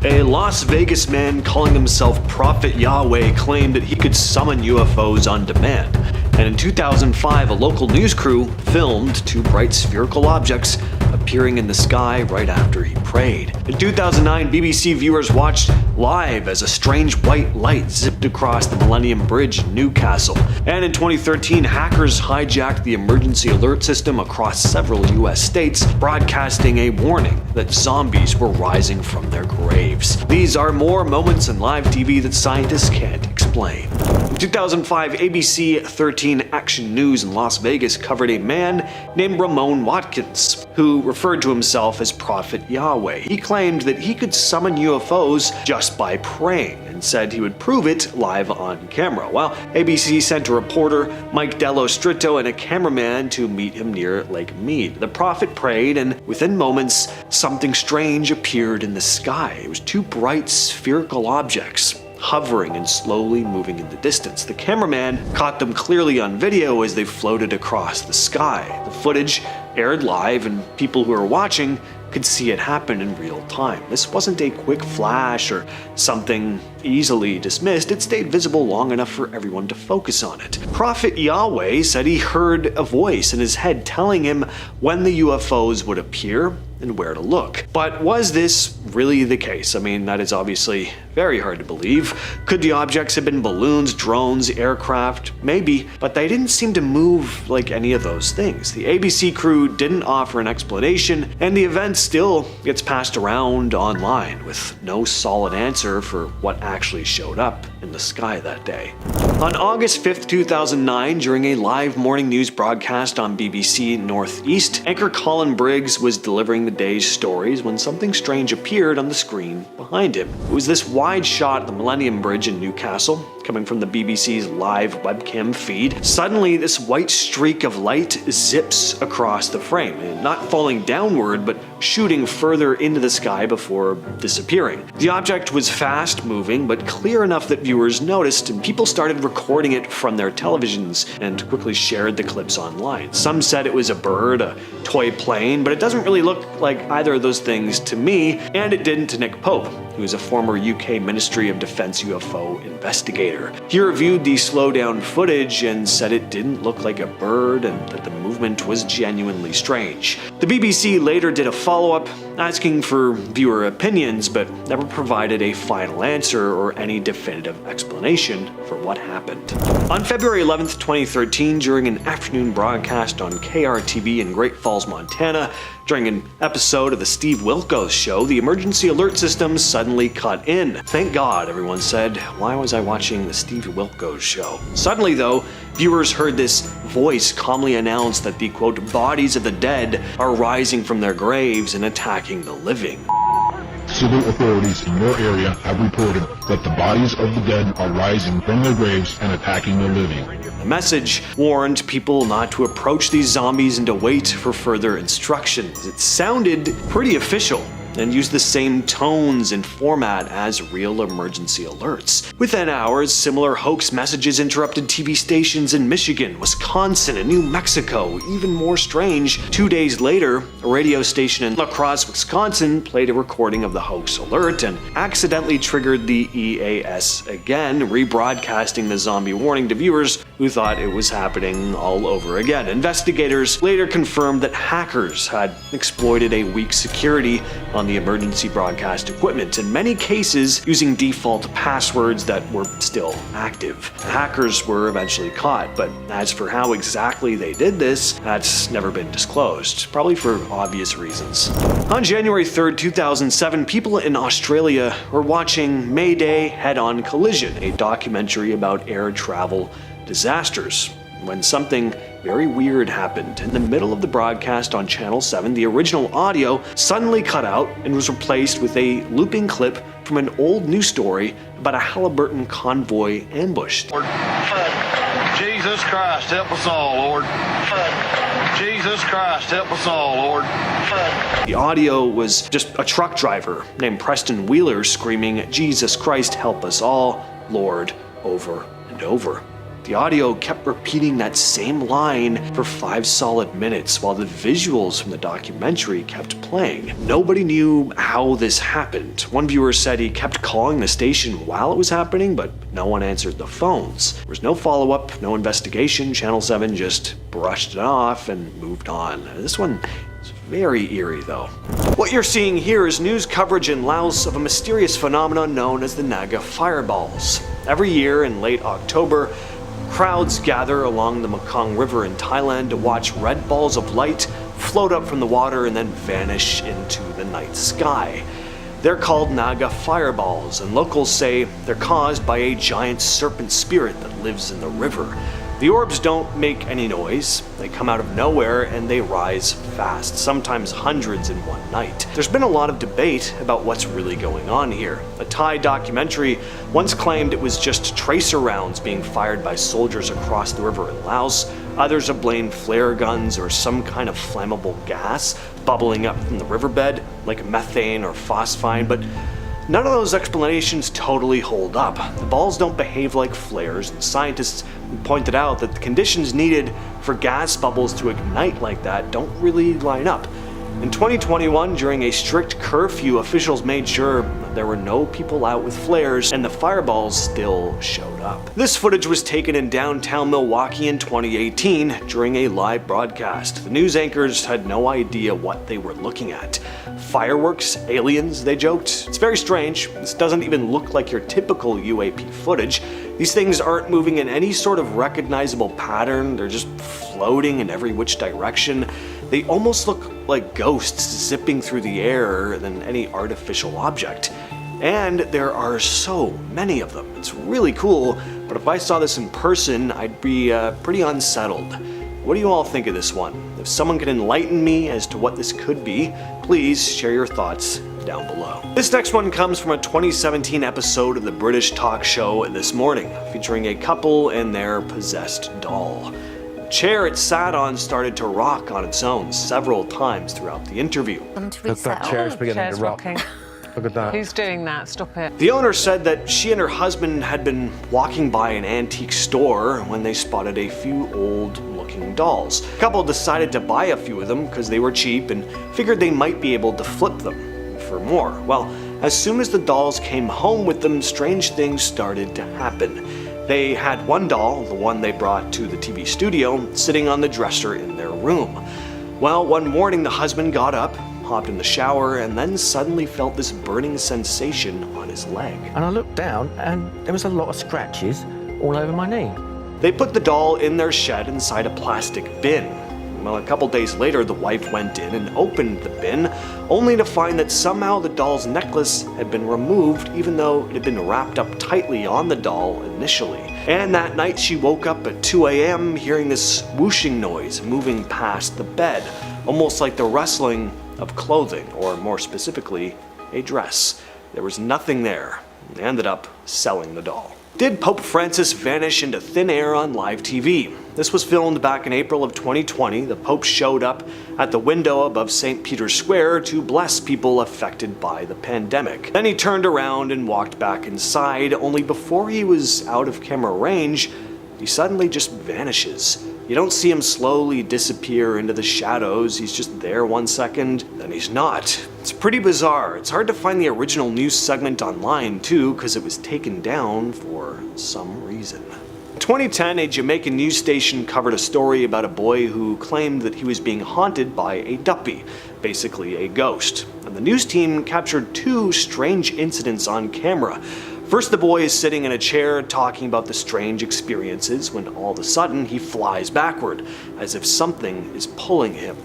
A Las Vegas man calling himself Prophet Yahweh claimed that he could summon UFOs on demand. And in 2005, a local news crew filmed two bright spherical objects appearing in the sky right after he prayed. In 2009, BBC viewers watched live as a strange white light zipped across the Millennium Bridge in Newcastle. And in 2013, hackers hijacked the emergency alert system across several US states, broadcasting a warning that zombies were rising from their graves. These are more moments in live TV that scientists can't explain. In 2005, ABC 13 Action News in Las Vegas covered a man named Ramon Watkins, who referred to himself as Prophet Yahweh. He claimed that he could summon UFOs just by praying and said he would prove it live on camera. Well, ABC sent a reporter, Mike Dello Stritto, and a cameraman to meet him near Lake Mead. The prophet prayed, and within moments, something strange appeared in the sky. It was two bright spherical objects hovering and slowly moving in the distance. The cameraman caught them clearly on video as they floated across the sky. The footage aired live, and people who were watching could see it happen in real time. This wasn't a quick flash or something easily dismissed. It stayed visible long enough for everyone to focus on it. Prophet Yahweh said he heard a voice in his head telling him when the UFOs would appear and where to look. But was this really the case? I mean, that is obviously very hard to believe. Could the objects have been balloons, drones, aircraft? Maybe, but they didn't seem to move like any of those things. The ABC crew didn't offer an explanation, and the event still gets passed around online with no solid answer for what actually showed up in the sky that day. On August 5th, 2009, during a live morning news broadcast on BBC Northeast, anchor Colin Briggs was delivering the day's stories when something strange appeared on the screen behind him. It was this wide shot of the Millennium Bridge in Newcastle, coming from the BBC's live webcam feed. Suddenly, this white streak of light zips across the frame, not falling downward, but shooting further into the sky before disappearing. The object was fast moving, but clear enough that viewers noticed, and people started recording it from their televisions and quickly shared the clips online. Some said it was a bird, a toy plane, but it doesn't really look like either of those things to me, and it didn't to Nick Pope, who is a former UK Ministry of Defence UFO investigator. He reviewed the slowdown footage and said it didn't look like a bird and that the movement was genuinely strange. The BBC later did a follow-up asking for viewer opinions, but never provided a final answer or any definitive explanation for what happened. On February 11th, 2013, during an afternoon broadcast on KRTV in Great Falls, Montana, during an episode of the Steve Wilkos Show, the emergency alert system suddenly cut in. Thank God, everyone said. Why was I watching the Steve Wilkos Show? Suddenly, though, viewers heard this voice calmly announce that the, quote, bodies of the dead are rising from their graves and attacking the living. Civil authorities in your area have reported that the bodies of the dead are rising from their graves and attacking the living. The message warned people not to approach these zombies and to wait for further instructions. It sounded pretty official and used the same tones and format as real emergency alerts. Within hours, similar hoax messages interrupted TV stations in Michigan, Wisconsin, and New Mexico. Even more strange, 2 days later, a radio station in La Crosse, Wisconsin played a recording of the hoax alert and accidentally triggered the EAS again, rebroadcasting the zombie warning to viewers who thought it was happening all over again. Investigators later confirmed that hackers had exploited a weak security on the emergency broadcast equipment, in many cases using default passwords that were still active. The hackers were eventually caught, but as for how exactly they did this, that's never been disclosed, probably for obvious reasons. On January 3rd, 2007, people in Australia were watching Mayday Head-On Collision, a documentary about air travel disasters, when something very weird happened. In the middle of the broadcast on Channel 7, the original audio suddenly cut out and was replaced with a looping clip from an old news story about a Halliburton convoy ambush. Lord, Jesus Christ, help us all, Lord. Jesus Christ, help us all, Lord. The audio was just a truck driver named Preston Wheeler screaming, "Jesus Christ, help us all, Lord," over and over. The audio kept repeating that same line for 5 solid minutes while the visuals from the documentary kept playing. Nobody knew how this happened. One viewer said he kept calling the station while it was happening, but no one answered the phones. There was no follow-up, no investigation. Channel 7 just brushed it off and moved on. This one is very eerie though. What you're seeing here is news coverage in Laos of a mysterious phenomenon known as the Naga fireballs. Every year in late October, crowds gather along the Mekong River in Thailand to watch red balls of light float up from the water and then vanish into the night sky. They're called Naga fireballs, and locals say they're caused by a giant serpent spirit that lives in the river. The orbs don't make any noise, they come out of nowhere and they rise fast, sometimes hundreds in one night. There's been a lot of debate about what's really going on here. A Thai documentary once claimed it was just tracer rounds being fired by soldiers across the river in Laos. Others have blamed flare guns or some kind of flammable gas bubbling up from the riverbed, like methane or phosphine, but none of those explanations totally hold up. The balls don't behave like flares, and scientists pointed out that the conditions needed for gas bubbles to ignite like that don't really line up. In 2021, during a strict curfew, officials made sure there were no people out with flares, and the fireballs still showed up. This footage was taken in downtown Milwaukee in 2018 during a live broadcast. The news anchors had no idea what they were looking at. Fireworks? Aliens? They joked. It's very strange. This doesn't even look like your typical UAP footage. These things aren't moving in any sort of recognizable pattern. They're just floating in every which direction. They almost look like ghosts zipping through the air than any artificial object. And there are so many of them. It's really cool, but if I saw this in person, I'd be pretty unsettled. What do you all think of this one? If someone can enlighten me as to what this could be, please share your thoughts down below. This next one comes from a 2017 episode of the British talk show This Morning, featuring a couple and their possessed doll. The chair it sat on started to rock on its own several times throughout the interview. That chair's beginning to rock. Rocking. Look at that. Who's doing that? Stop it. The owner said that she and her husband had been walking by an antique store when they spotted a few old-looking dolls. The couple decided to buy a few of them because they were cheap and figured they might be able to flip them for more. Well, as soon as the dolls came home with them, strange things started to happen. They had one doll, the one they brought to the TV studio, sitting on the dresser in their room. Well, one morning the husband got up, hopped in the shower, and then suddenly felt this burning sensation on his leg. And I looked down and there was a lot of scratches all over my knee. They put the doll in their shed inside a plastic bin. Well, a couple days later, the wife went in and opened the bin, only to find that somehow the doll's necklace had been removed, even though it had been wrapped up tightly on the doll initially. And that night she woke up at 2 a.m. hearing this whooshing noise moving past the bed, almost like the rustling of clothing, or more specifically, a dress. There was nothing there. They ended up selling the doll. Did Pope Francis vanish into thin air on live TV? This was filmed back in April of 2020. The Pope showed up at the window above St. Peter's Square to bless people affected by the pandemic. Then he turned around and walked back inside, only before he was out of camera range, he suddenly just vanishes. You don't see him slowly disappear into the shadows. He's just there 1 second, then he's not. It's pretty bizarre. It's hard to find the original news segment online too, because it was taken down for some reason. In 2010, a Jamaican news station covered a story about a boy who claimed that he was being haunted by a duppy, basically a ghost. And the news team captured 2 strange incidents on camera. First, the boy is sitting in a chair talking about the strange experiences when all of a sudden he flies backward, as if something is pulling him.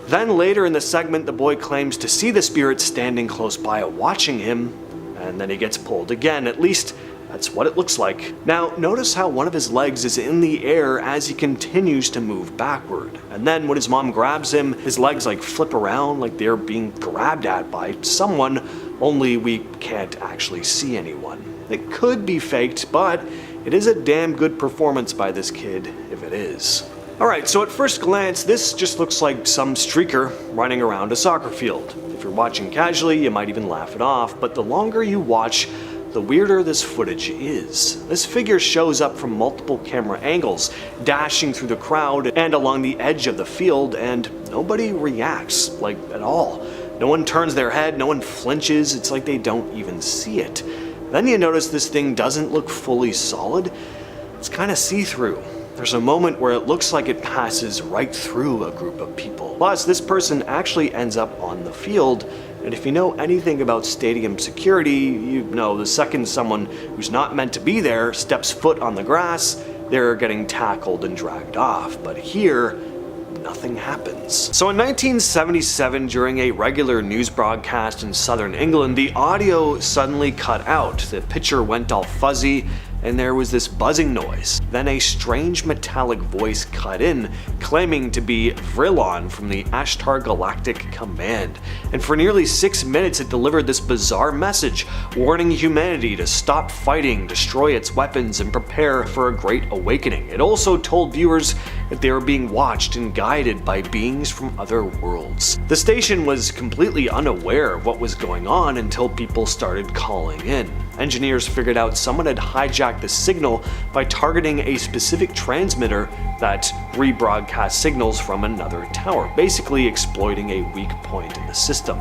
Then later in the segment, the boy claims to see the spirit standing close by watching him, and then he gets pulled again. At least that's what it looks like. Now, notice how one of his legs is in the air as he continues to move backward. And then when his mom grabs him, his legs flip around like they're being grabbed at by someone, only we can't actually see anyone. It could be faked, but it is a damn good performance by this kid if it is. Alright, so at first glance, this just looks like some streaker running around a soccer field. If you're watching casually, you might even laugh it off, but the longer you watch, the weirder this footage is. This figure shows up from multiple camera angles, dashing through the crowd and along the edge of the field, and nobody reacts, like, at all. No one turns their head, no one flinches, it's like they don't even see it. Then you notice this thing doesn't look fully solid, it's kind of see-through. There's a moment where it looks like it passes right through a group of people. Plus, this person actually ends up on the field, and if you know anything about stadium security, you know the second someone who's not meant to be there steps foot on the grass, they're getting tackled and dragged off. But here, nothing happens. So in 1977, during a regular news broadcast in southern England, the audio suddenly cut out. The picture went all fuzzy, and there was this buzzing noise. Then a strange metallic voice cut in, claiming to be Vrilon from the Ashtar Galactic Command. And for nearly 6 minutes it delivered this bizarre message, warning humanity to stop fighting, destroy its weapons, and prepare for a great awakening. It also told viewers that they were being watched and guided by beings from other worlds. The station was completely unaware of what was going on until people started calling in. Engineers figured out someone had hijacked the signal by targeting a specific transmitter that rebroadcast signals from another tower, basically exploiting a weak point in the system.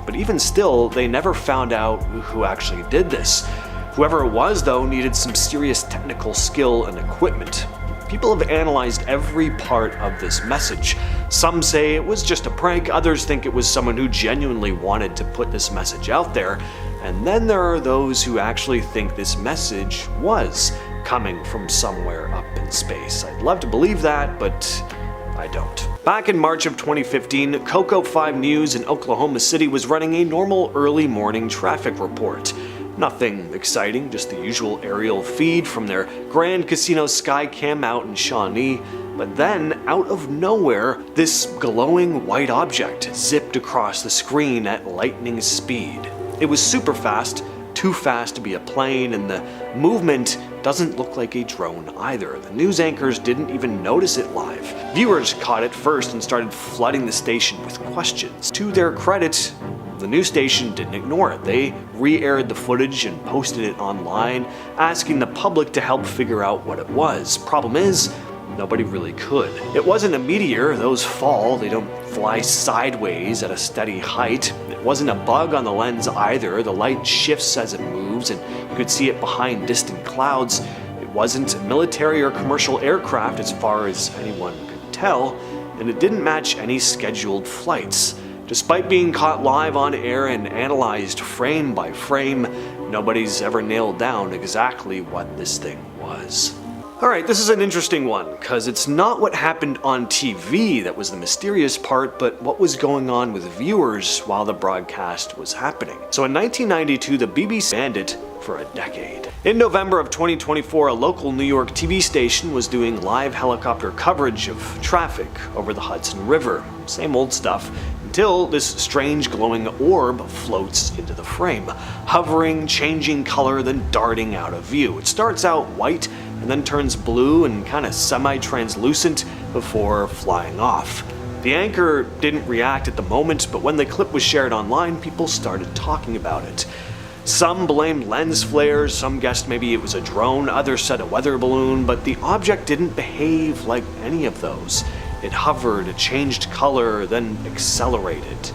But even still, they never found out who actually did this. Whoever it was, though, needed some serious technical skill and equipment. People have analyzed every part of this message. Some say it was just a prank, others think it was someone who genuinely wanted to put this message out there. And then there are those who actually think this message was coming from somewhere up in space. I'd love to believe that, but I don't. Back in March of 2015, Coco 5 News in Oklahoma City was running a normal early morning traffic report. Nothing exciting, just the usual aerial feed from their Grand Casino Skycam out in Shawnee. But then, out of nowhere, this glowing white object zipped across the screen at lightning speed. It was super fast, too fast to be a plane, and the movement doesn't look like a drone either. The news anchors didn't even notice it live. Viewers caught it first and started flooding the station with questions. To their credit, the news station didn't ignore it. They re-aired the footage and posted it online, asking the public to help figure out what it was. Problem is, nobody really could. It wasn't a meteor, those fall, they don't fly sideways at a steady height. It wasn't a bug on the lens either, the light shifts as it moves and you could see it behind distant clouds. It wasn't a military or commercial aircraft as far as anyone could tell, and it didn't match any scheduled flights. Despite being caught live on air and analyzed frame by frame, nobody's ever nailed down exactly what this thing was. Alright, this is an interesting one, because it's not what happened on TV that was the mysterious part, but what was going on with viewers while the broadcast was happening. So in 1992, the BBC banned it for a decade. In November of 2024, a local New York TV station was doing live helicopter coverage of traffic over the Hudson River. Same old stuff, until this strange glowing orb floats into the frame, hovering, changing color, then darting out of view. It starts out white, and then turns blue and kind of semi-translucent before flying off. The anchor didn't react at the moment, but when the clip was shared online, people started talking about it. Some blamed lens flares, some guessed maybe it was a drone, others said a weather balloon, but the object didn't behave like any of those. It hovered, it changed color, then accelerated.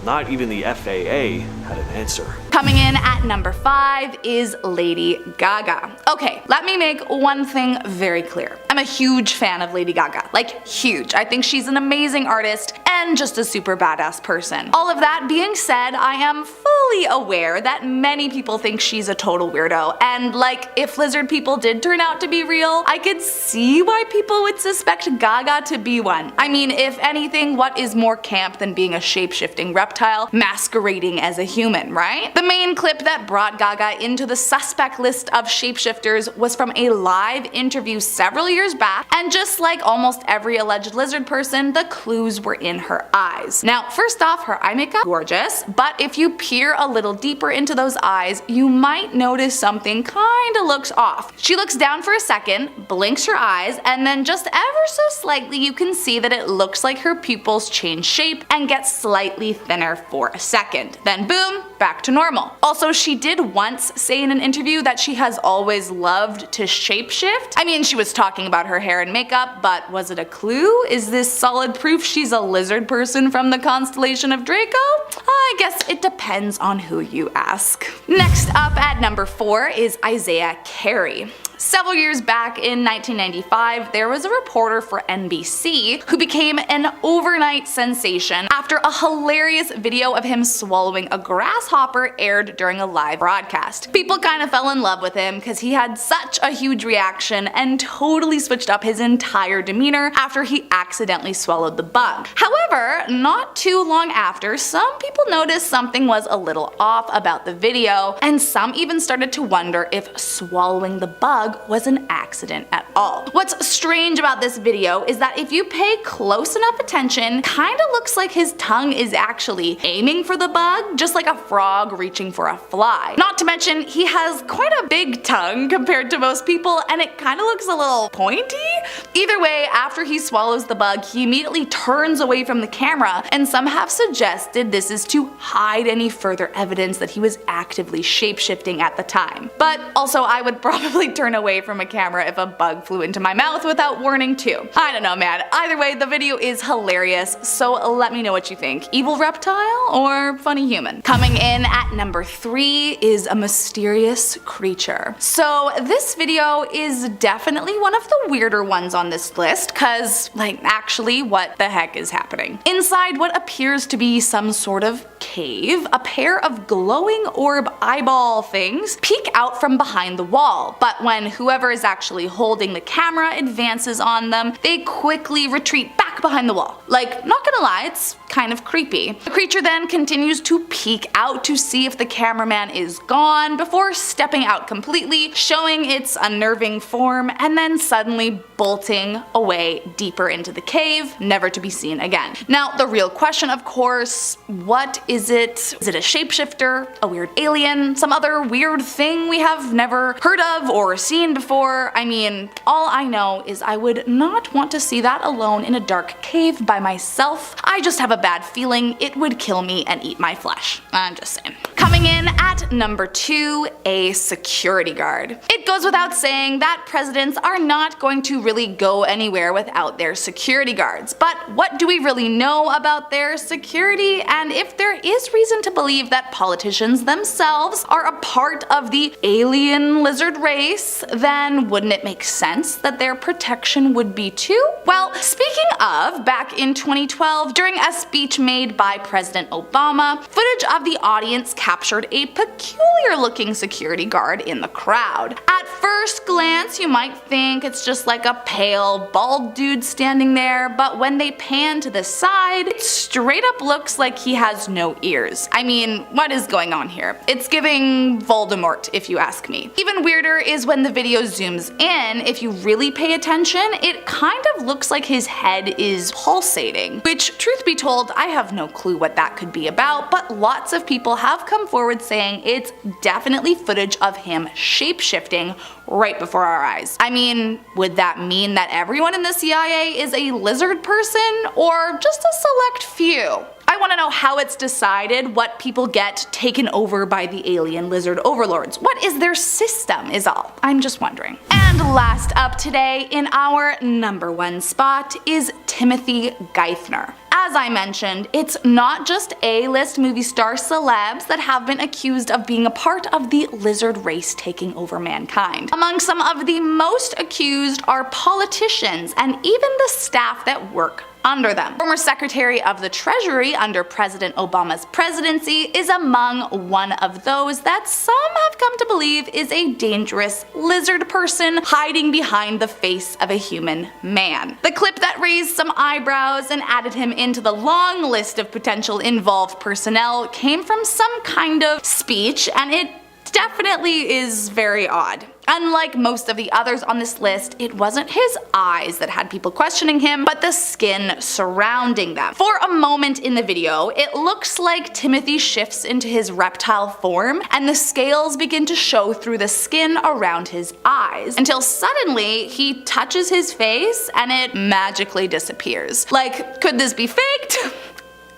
Not even the FAA had an answer. Coming in at number 5 is Lady Gaga. Okay, let me make one thing very clear. I'm a huge fan of Lady Gaga, like huge. I think she's an amazing artist and just a super badass person. All of that being said, I am fully aware that many people think she's a total weirdo, and like if lizard people did turn out to be real, I could see why people would suspect Gaga to be one. I mean, if anything, what is more camp than being a shape-shifting reptile masquerading as a human, right? The main clip that brought Gaga into the suspect list of shapeshifters was from a live interview several years back, and just like almost every alleged lizard person, the clues were in her eyes. Now, first off, her eye makeup, gorgeous, but if you peer a little deeper into those eyes, you might notice something kinda looks off. She looks down for a second, blinks her eyes, and then just ever so slightly you can see that it looks like her pupils change shape and get slightly thinner for a second. Then boom, back to normal. Also, she did once say in an interview that she has always loved to shapeshift. I mean, she was talking about her hair and makeup, but was it a clue? Is this solid proof she's a lizard person from the constellation of Draco? I guess it depends on who you ask. Next up at number 4 is Isaiah Carey. Several years back in 1995, there was a reporter for NBC who became an overnight sensation after a hilarious video of him swallowing a grasshopper aired during a live broadcast. People kind of fell in love with him because he had such a huge reaction and totally switched up his entire demeanor after he accidentally swallowed the bug. However, not too long after, some people noticed something was a little off about the video, and some even started to wonder if swallowing the bug was an accident at all. What's strange about this video is that if you pay close enough attention, kinda looks like his tongue is actually aiming for the bug, just like a frog reaching for a fly. Not to mention, he has quite a big tongue compared to most people, and it kinda looks a little pointy. Either way, after he swallows the bug, he immediately turns away from the camera, and some have suggested this is to hide any further evidence that he was actively shapeshifting at the time. But also, I would probably turn away from a camera if a bug flew into my mouth without warning too. I don't know, man. Either way, the video is hilarious, so let me know what you think. Evil reptile or funny human? Coming in at number 3 is a mysterious creature. So this video is definitely one of the weirder ones on this list, cause like actually what the heck is happening? Inside what appears to be some sort of cave, a pair of glowing orb eyeball things peek out from behind the wall, but when whoever is actually holding the camera advances on them, they quickly retreat back behind the wall. Like, not gonna lie, it's kind of creepy. The creature then continues to peek out to see if the cameraman is gone before stepping out completely, showing its unnerving form, and then suddenly bolting away deeper into the cave, never to be seen again. Now, the real question, of course, what is it? Is it a shapeshifter, a weird alien, some other weird thing we have never heard of or seen before? I mean, all I know is I would not want to see that alone in a dark cave by myself. I just have a bad feeling it would kill me and eat my flesh. I'm just saying. Coming in at number 2, a security guard. It goes without saying that presidents are not going to really go anywhere without their security guards. But what do we really know about their security? And if there is reason to believe that politicians themselves are a part of the alien lizard race, then wouldn't it make sense that their protection would be too? Well, speaking of, back in 2012, during a speech made by President Obama, footage of the audience captured a peculiar looking security guard in the crowd. At first glance, you might think it's just like a pale, bald dude standing there, but when they pan to the side, it straight up looks like he has no ears. I mean, what is going on here? It's giving Voldemort, if you ask me. Even weirder is when the video zooms in, if you really pay attention, it kind of looks like his head is pulsating, which, truth be told, I have no clue what that could be about, but lots of people have come forward saying it's definitely footage of him shapeshifting right before our eyes. I mean, would that mean that everyone in the CIA is a lizard person, or just a select few? I want to know how it's decided what people get taken over by the alien lizard overlords. What is their system is all. I'm just wondering. And last up today in our number 1 spot is Timothy Geithner. As I mentioned, it's not just A-list movie star celebs that have been accused of being a part of the lizard race taking over mankind. Among some of the most accused are politicians and even the staff that work under them. Former Secretary of the Treasury under President Obama's presidency is among one of those that some have come to believe is a dangerous lizard person hiding behind the face of a human man. The clip that raised some eyebrows and added him into the long list of potential involved personnel came from some kind of speech, and it definitely is very odd. Unlike most of the others on this list, it wasn't his eyes that had people questioning him, but the skin surrounding them. For a moment in the video, it looks like Timothy shifts into his reptile form, and the scales begin to show through the skin around his eyes, until suddenly he touches his face and it magically disappears. Like, could this be faked?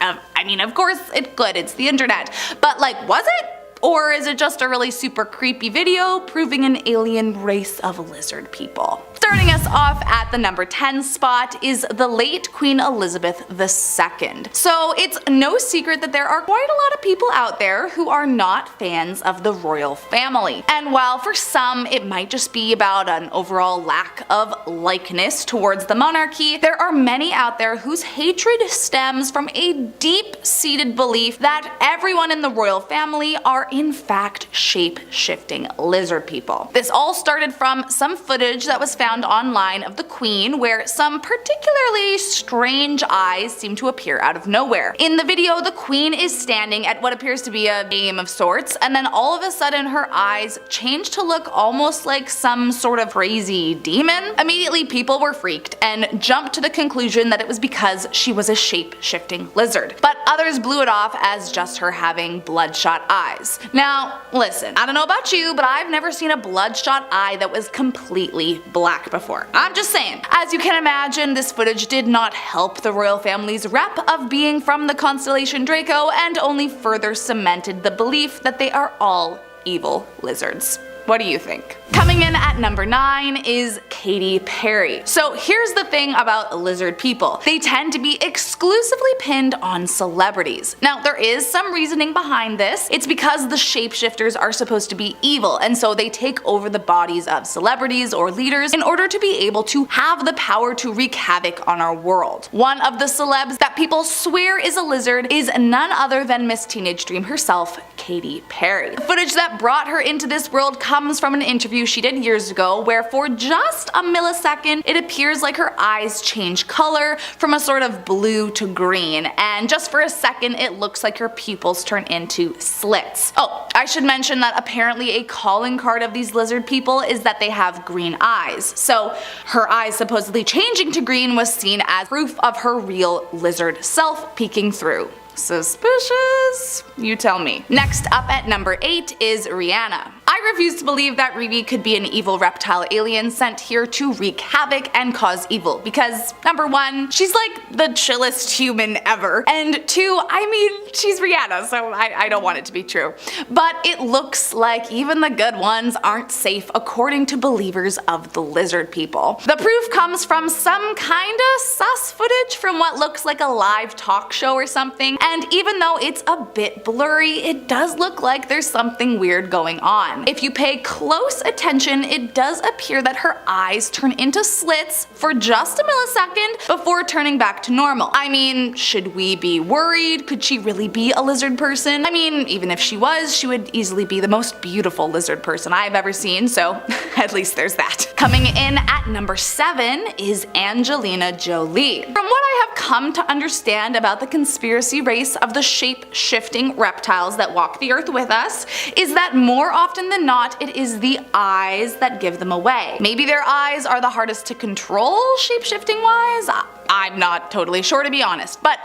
I mean, of course it could, it's the internet. But like, was it? Or is it just a really super creepy video proving an alien race of lizard people? Starting us off at the number 10 spot is the late Queen Elizabeth II. So it's no secret that there are quite a lot of people out there who are not fans of the royal family. And while for some it might just be about an overall lack of likeness towards the monarchy, there are many out there whose hatred stems from a deep-seated belief that everyone in the royal family are in fact shape-shifting lizard people. This all started from some footage that was found online of the Queen where some particularly strange eyes seem to appear out of nowhere. In the video, the Queen is standing at what appears to be a game of sorts, and then all of a sudden her eyes change to look almost like some sort of crazy demon. Immediately people were freaked and jumped to the conclusion that it was because she was a shape-shifting lizard. But others blew it off as just her having bloodshot eyes. Now, listen, I don't know about you, but I've never seen a bloodshot eye that was completely black before. I'm just saying. As you can imagine, this footage did not help the royal family's rep of being from the constellation Draco and only further cemented the belief that they are all evil lizards. What do you think? Coming in at number 9 is Katy Perry. So here's the thing about lizard people. They tend to be exclusively pinned on celebrities. Now there is some reasoning behind this. It's because the shapeshifters are supposed to be evil, and so they take over the bodies of celebrities or leaders in order to be able to have the power to wreak havoc on our world. One of the celebs that people swear is a lizard is none other than Miss Teenage Dream herself, Katy Perry. The footage that brought her into this world comes from an interview she did years ago where for just a millisecond it appears like her eyes change color from a sort of blue to green, and just for a second it looks like her pupils turn into slits. Oh, I should mention that apparently a calling card of these lizard people is that they have green eyes, so her eyes supposedly changing to green was seen as proof of her real lizard self peeking through. Suspicious? You tell me. Next up at number 8 is Rihanna. I refuse to believe that Riri could be an evil reptile alien sent here to wreak havoc and cause evil, because number 1, she's like the chillest human ever, and 2, I mean, she's Rihanna, so I don't want it to be true. But it looks like even the good ones aren't safe according to believers of the lizard people. The proof comes from some kinda sus footage from what looks like a live talk show or something, and even though it's a bit blurry, it does look like there's something weird going on. If you pay close attention, it does appear that her eyes turn into slits for just a millisecond before turning back to normal. I mean, should we be worried? Could she really be a lizard person? I mean, even if she was, she would easily be the most beautiful lizard person I've ever seen, so at least there's that. Coming in at number 7 is Angelina Jolie. From what I have come to understand about the conspiracy race of the shape-shifting reptiles that walk the earth with us, is that more often than not, it is the eyes that give them away. Maybe their eyes are the hardest to control shape-shifting wise? I'm not totally sure, to be honest, but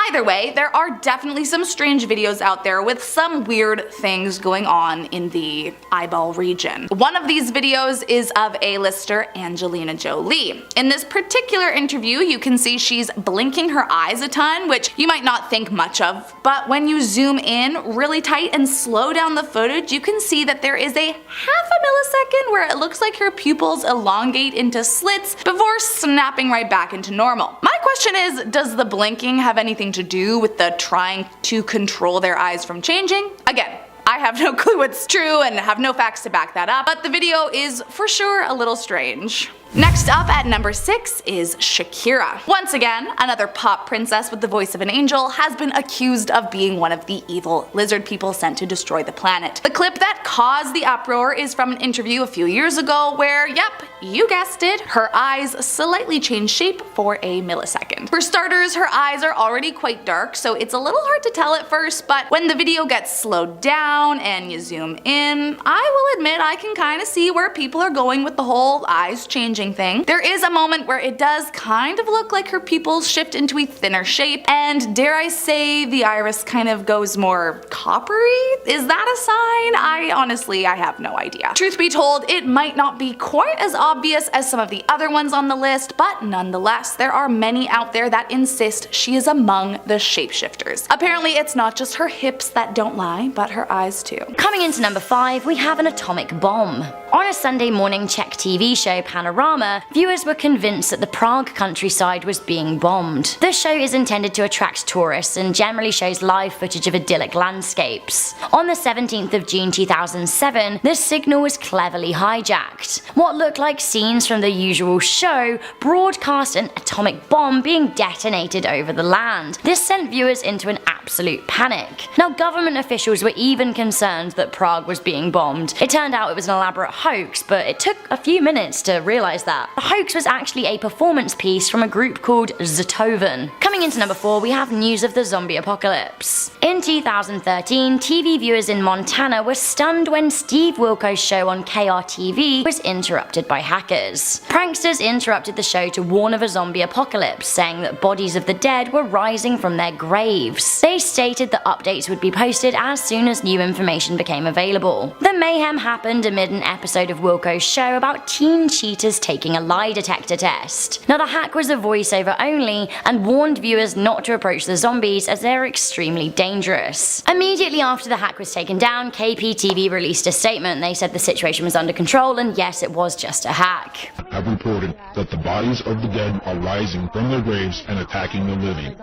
either way, there are definitely some strange videos out there with some weird things going on in the eyeball region. One of these videos is of A-lister Angelina Jolie. In this particular interview, you can see she's blinking her eyes a ton, which you might not think much of, but when you zoom in really tight and slow down the footage, you can see that there is a half a millisecond where it looks like her pupils elongate into slits before snapping right back into normal. My question is, does the blinking have anything to do with the trying to control their eyes from changing? Again, I have no clue what's true and have no facts to back that up, but the video is for sure a little strange. Next up at number 6 is Shakira. Once again, another pop princess with the voice of an angel has been accused of being one of the evil lizard people sent to destroy the planet. The clip that caused the uproar is from an interview a few years ago where, yep, you guessed it, her eyes slightly changed shape for a millisecond. For starters, her eyes are already quite dark, so it's a little hard to tell at first, but when the video gets slowed down and you zoom in, I will admit I can kind of see where people are going with the whole eyes changing thing. There is a moment where it does kind of look like her pupils shift into a thinner shape, and dare I say the iris kind of goes more coppery? Is that a sign? I have no idea. Truth be told, it might not be quite as obvious as some of the other ones on the list, but nonetheless, there are many out there that insist she is among the shapeshifters. Apparently, it's not just her hips that don't lie, but her eyes too. Coming into number 5, we have an atomic bomb. On a Sunday morning Czech TV show Panorama, viewers were convinced that the Prague countryside was being bombed. The show is intended to attract tourists and generally shows live footage of idyllic landscapes. On the 17th of June 2007, the signal was cleverly hijacked. What looked like scenes from the usual show broadcast an atomic bomb being detonated over the land. This sent viewers into an absolute panic. Now, government officials were even concerned that Prague was being bombed. It turned out it was an elaborate hoax, but it took a few minutes to realize that. The hoax was actually a performance piece from a group called Zetoven. Coming into number 4, we have news of the zombie apocalypse. In 2013, TV viewers in Montana were stunned when Steve Wilkos' show on KRTV was interrupted by hackers. Pranksters interrupted the show to warn of a zombie apocalypse, saying that bodies of the dead were rising from their graves. They stated that updates would be posted as soon as new information became available. The mayhem happened amid an episode of Wilkos' show about teen cheaters taking a lie detector test. Now, the hack was a voiceover only and warned viewers not to approach the zombies as they're extremely dangerous. Immediately after the hack was taken down, KPTV released a statement. They said the situation was under control and yes, it was just a hack. Have reported that the bodies of the dead are rising from their graves and attacking the living.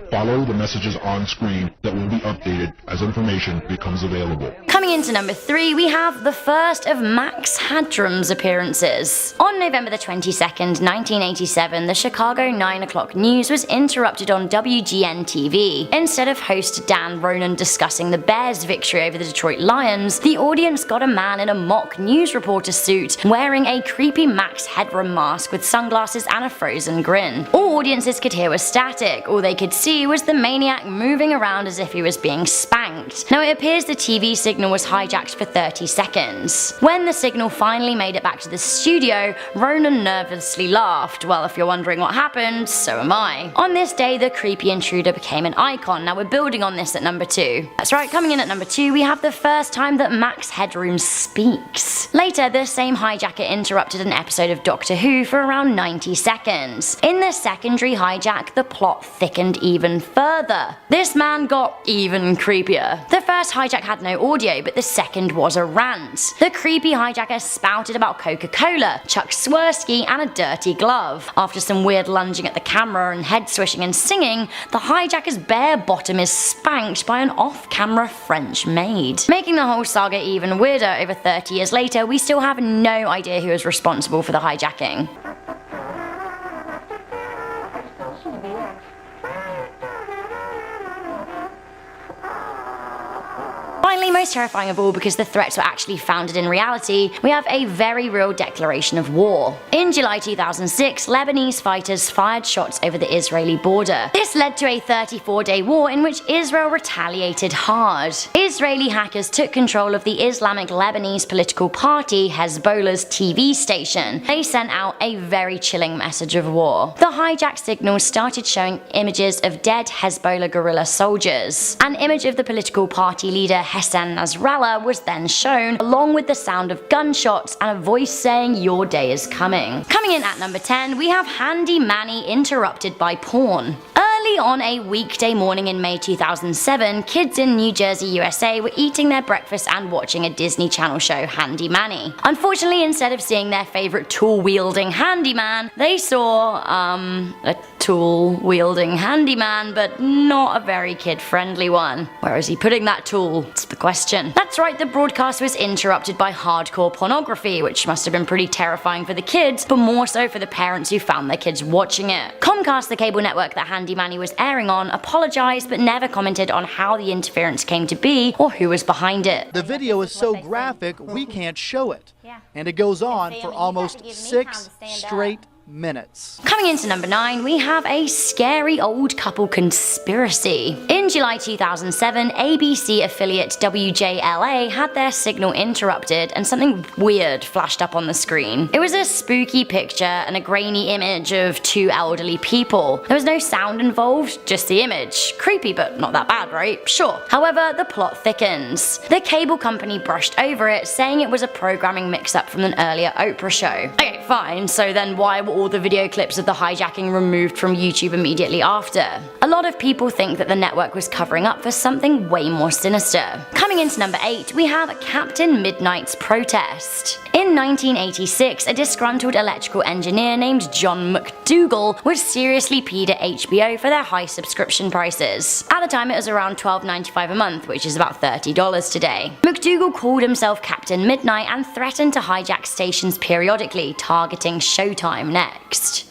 Follow the messages on screen that will be updated as information becomes available. Coming into number 3, we have the first of Max Headroom's appearances. On November the 22nd, 1987, the Chicago 9 o'clock news was interrupted on WGN-TV. Instead of host Dan Ronan discussing the Bears' victory over the Detroit Lions, the audience got a man in a mock news reporter suit wearing a creepy Max Headroom mask with sunglasses and a frozen grin. All audiences could hear was static. All they could see was the maniac moving around as if he was being spanked. Now, it appears the TV signal was hijacked for 30 seconds. When the signal finally made it back to the studio, Ronan nervously laughed. Well, if you're wondering what happened, so am I. On this day, the creepy intruder became an icon. Now, we're building on this at number 2. That's right, coming in at number 2, we have the first time that Max Headroom speaks. Later, the same hijacker interrupted an episode of Doctor Who for around 90 seconds. In the secondary hijack, the plot thickened even further. This man got even creepier. The first hijack had no audio, but the second was a rant. The creepy hijacker spouted about Coca-Cola, Chuck Swirsky, and a dirty glove. After some weird lunging at the camera and head swishing and singing, the hijacker's bare bottom is spanked by an off-camera French maid. Making the whole saga even weirder, over 30 years later, we still have no idea who is responsible for the hijacking. Finally, most terrifying of all, because the threats were actually founded in reality, we have a very real declaration of war. In July 2006, Lebanese fighters fired shots over the Israeli border. This led to a 34-day war in which Israel retaliated hard. Israeli hackers took control of the Islamic Lebanese political party Hezbollah's TV station. They sent out a very chilling message of war. The hijacked signals started showing images of dead Hezbollah guerrilla soldiers. An image of the political party leader Hassan Nasrallah was then shown, along with the sound of gunshots and a voice saying, "Your day is coming." Coming in at number 10, we have Handy Manny interrupted by porn. Early Early on a weekday morning in May 2007, kids in New Jersey, USA were eating their breakfast and watching a Disney Channel show, Handy Manny. Unfortunately, instead of seeing their favorite tool-wielding handyman, they saw, a tool-wielding handyman, but not a very kid-friendly one. Where is he putting that tool? It's the question. That's right, the broadcast was interrupted by hardcore pornography, which must have been pretty terrifying for the kids, but more so for the parents who found their kids watching it. Comcast, the cable network that Handy Manny was airing on, apologized but never commented on how the interference came to be or who was behind it. The video is so graphic we can't show it. And it goes on for almost 6 straight minutes. Coming into number 9, we have a scary old couple conspiracy. In July 2007, ABC affiliate WJLA had their signal interrupted and something weird flashed up on the screen. It was a spooky picture and a grainy image of two elderly people. There was no sound involved, just the image. Creepy, but not that bad, right? Sure. However, the plot thickens. The cable company brushed over it, saying it was a programming mix-up from an earlier Oprah show. Okay, fine, so then why were all the video clips of the hijacking removed from YouTube immediately after? A lot of people think that the network was covering up for something way more sinister. Coming into number 8, we have Captain Midnight's protest. In 1986, a disgruntled electrical engineer named John McDougal was seriously peed at HBO for their high subscription prices. At the time it was around $12.95 a month, which is about $30 today. McDougal called himself Captain Midnight and threatened to hijack stations periodically, targeting Showtime next.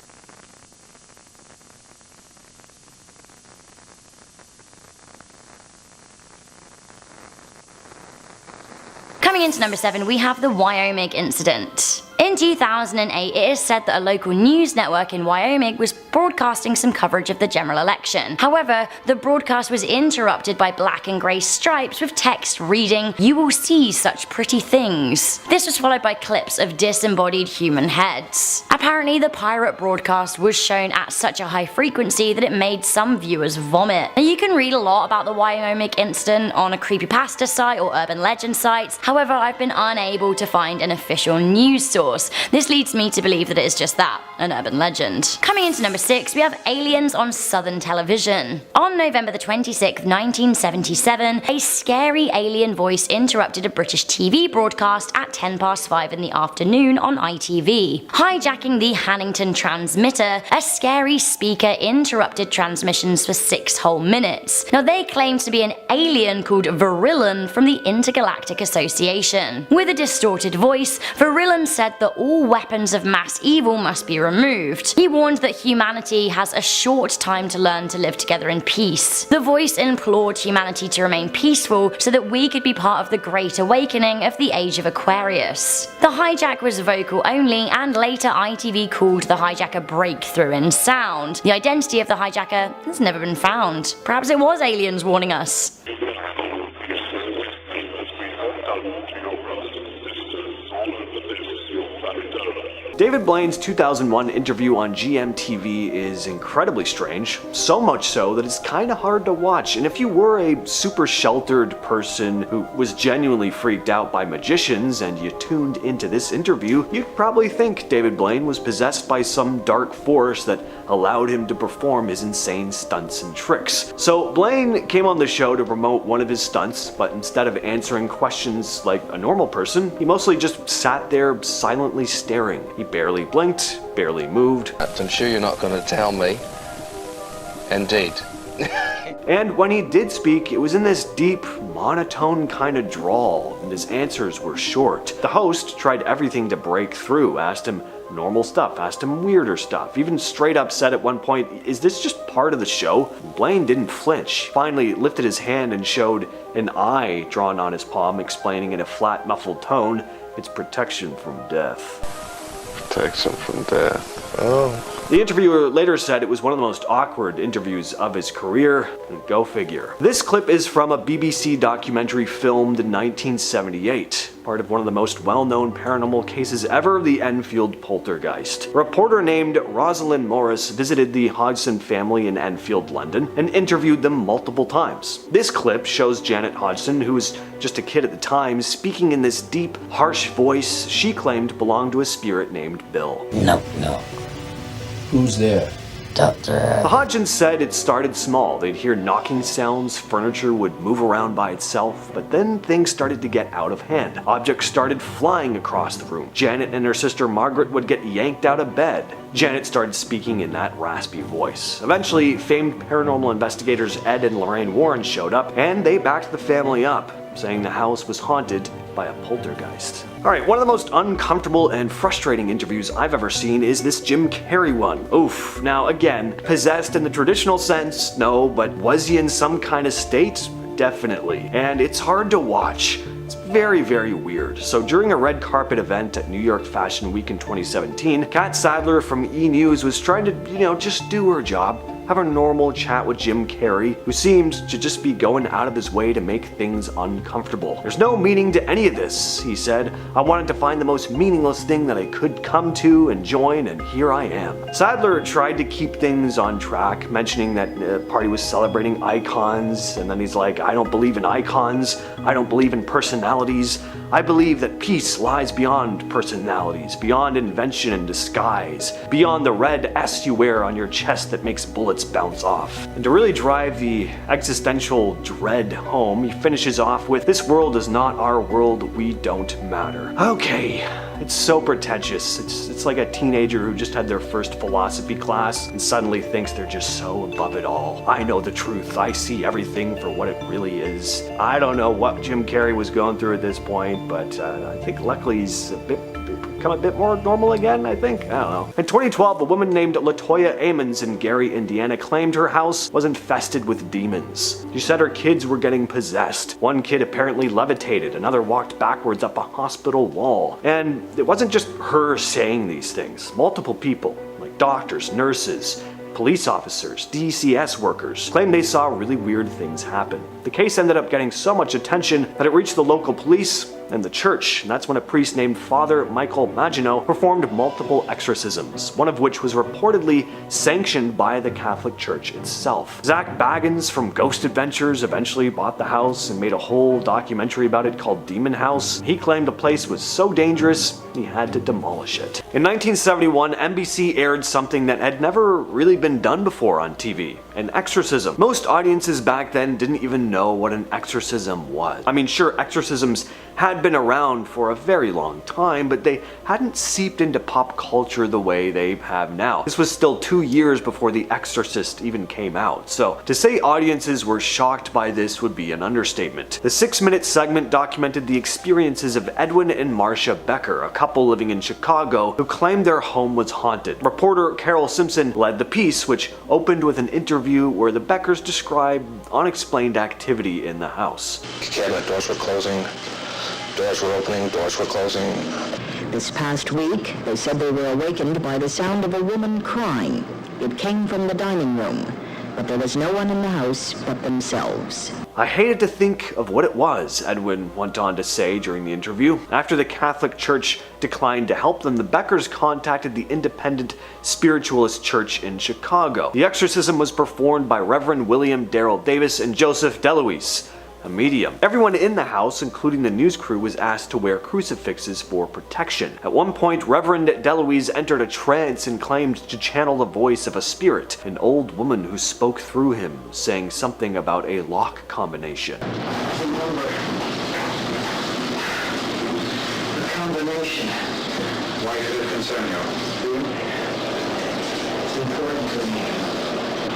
Coming into number 7, we have the Wyoming incident. In 2008, it is said that a local news network in Wyoming was broadcasting some coverage of the general election. However, the broadcast was interrupted by black and grey stripes with text reading, "You will see such pretty things." This was followed by clips of disembodied human heads. Apparently, the pirate broadcast was shown at such a high frequency that it made some viewers vomit. Now, you can read a lot about the Wyoming incident on a creepypasta site or urban legend sites. However, I've been unable to find an official news source. This leads me to believe that it is just that, an urban legend. Coming into number 6, we have aliens on Southern television. On November the 26th, 1977, a scary alien voice interrupted a British TV broadcast at 5:10 in the afternoon on ITV. Hijacking the Hannington transmitter, a scary speaker interrupted transmissions for 6 whole minutes. Now, they claimed to be an alien called Virillan from the Intergalactic Association. With a distorted voice, Virillan said that all weapons of mass evil must be removed. He warned that humanity has a short time to learn to live together in peace. The voice implored humanity to remain peaceful so that we could be part of the Great Awakening of the Age of Aquarius. The hijack was vocal only, and later ITV called the hijacker breakthrough in sound. The identity of the hijacker has never been found. Perhaps it was aliens warning us. David Blaine's 2001 interview on GMTV is incredibly strange, so much so that it's kinda hard to watch, and if you were a super sheltered person who was genuinely freaked out by magicians and you tuned into this interview, you'd probably think David Blaine was possessed by some dark force that allowed him to perform his insane stunts and tricks. So Blaine came on the show to promote one of his stunts, but instead of answering questions like a normal person, he mostly just sat there silently staring. He barely blinked, barely moved. I'm sure you're not going to tell me. Indeed. And when he did speak, it was in this deep, monotone kind of drawl, and his answers were short. The host tried everything to break through, asked him normal stuff, asked him weirder stuff, even straight up said at one point, "Is this just part of the show?" Blaine didn't flinch, finally lifted his hand and showed an eye drawn on his palm, explaining in a flat, muffled tone, "It's protection from death." Protection from death. Oh. The interviewer later said it was one of the most awkward interviews of his career, and go figure. This clip is from a BBC documentary filmed in 1978, part of one of the most well-known paranormal cases ever, the Enfield poltergeist. A reporter named Rosalind Morris visited the Hodgson family in Enfield, London, and interviewed them multiple times. This clip shows Janet Hodgson, who was just a kid at the time, speaking in this deep, harsh voice she claimed belonged to a spirit named Bill. No. Who's there? The Hodgins said it started small. They'd hear knocking sounds, furniture would move around by itself, but then things started to get out of hand. Objects started flying across the room. Janet and her sister Margaret would get yanked out of bed. Janet started speaking in that raspy voice. Eventually, famed paranormal investigators Ed and Lorraine Warren showed up, and they backed the family up, saying the house was haunted by a poltergeist. Alright, one of the most uncomfortable and frustrating interviews I've ever seen is this Jim Carrey one. Oof. Now again, possessed in the traditional sense, no, but was he in some kind of state? Definitely. And it's hard to watch. It's very, very weird. So during a red carpet event at New York Fashion Week in 2017, Kat Sadler from E! News was trying to, just do her job. Have a normal chat with Jim Carrey, who seemed to just be going out of his way to make things uncomfortable. There's no meaning to any of this, he said. I wanted to find the most meaningless thing that I could come to and join, and here I am. Sadler tried to keep things on track, mentioning that the party was celebrating icons, and then he's like, I don't believe in icons, I don't believe in personalities, I believe that peace lies beyond personalities, beyond invention and disguise, beyond the red S you wear on your chest that makes bullets bounce off. And to really drive the existential dread home, he finishes off with, this world is not our world, we don't matter. Okay, it's so pretentious. It's like a teenager who just had their first philosophy class and suddenly thinks they're just so above it all. I know the truth, I see everything for what it really is. I don't know what Jim Carrey was going through at this point, but I think luckily he's become a bit more normal again, I think. I don't know. In 2012, a woman named Latoya Amons in Gary, Indiana claimed her house was infested with demons. She said her kids were getting possessed. One kid apparently levitated, another walked backwards up a hospital wall. And it wasn't just her saying these things. Multiple people, like doctors, nurses, police officers, DCS workers, claimed they saw really weird things happen. The case ended up getting so much attention that it reached the local police and the church, and that's when a priest named Father Michael Maginot performed multiple exorcisms, one of which was reportedly sanctioned by the Catholic Church itself. Zach Baggins from Ghost Adventures eventually bought the house and made a whole documentary about it called Demon House. He claimed the place was so dangerous, he had to demolish it. In 1971, NBC aired something that had never really been done before on TV, an exorcism. Most audiences back then didn't even know what an exorcism was. I mean, sure, exorcisms had been around for a very long time, but they hadn't seeped into pop culture the way they have now. This was still 2 years before The Exorcist even came out, so to say audiences were shocked by this would be an understatement. The 6-minute segment documented the experiences of Edwin and Marcia Becker, a couple living in Chicago who claimed their home was haunted. Reporter Carol Simpson led the piece, which opened with an interview where the Beckers described unexplained activity in the house. Cabinet doors were closing. Doors were opening, doors were closing. This past week, they said they were awakened by the sound of a woman crying. It came from the dining room, but there was no one in the house but themselves. I hated to think of what it was, Edwin went on to say during the interview. After the Catholic Church declined to help them, the Beckers contacted the Independent Spiritualist Church in Chicago. The exorcism was performed by Reverend William Darrell Davis and Joseph DeLuise, a medium. Everyone in the house, including the news crew, was asked to wear crucifixes for protection. At one point, Reverend DeLuise entered a trance and claimed to channel the voice of a spirit, an old woman who spoke through him, saying something about a lock combination. Remember, the combination. Why did it concern you? It's important to me.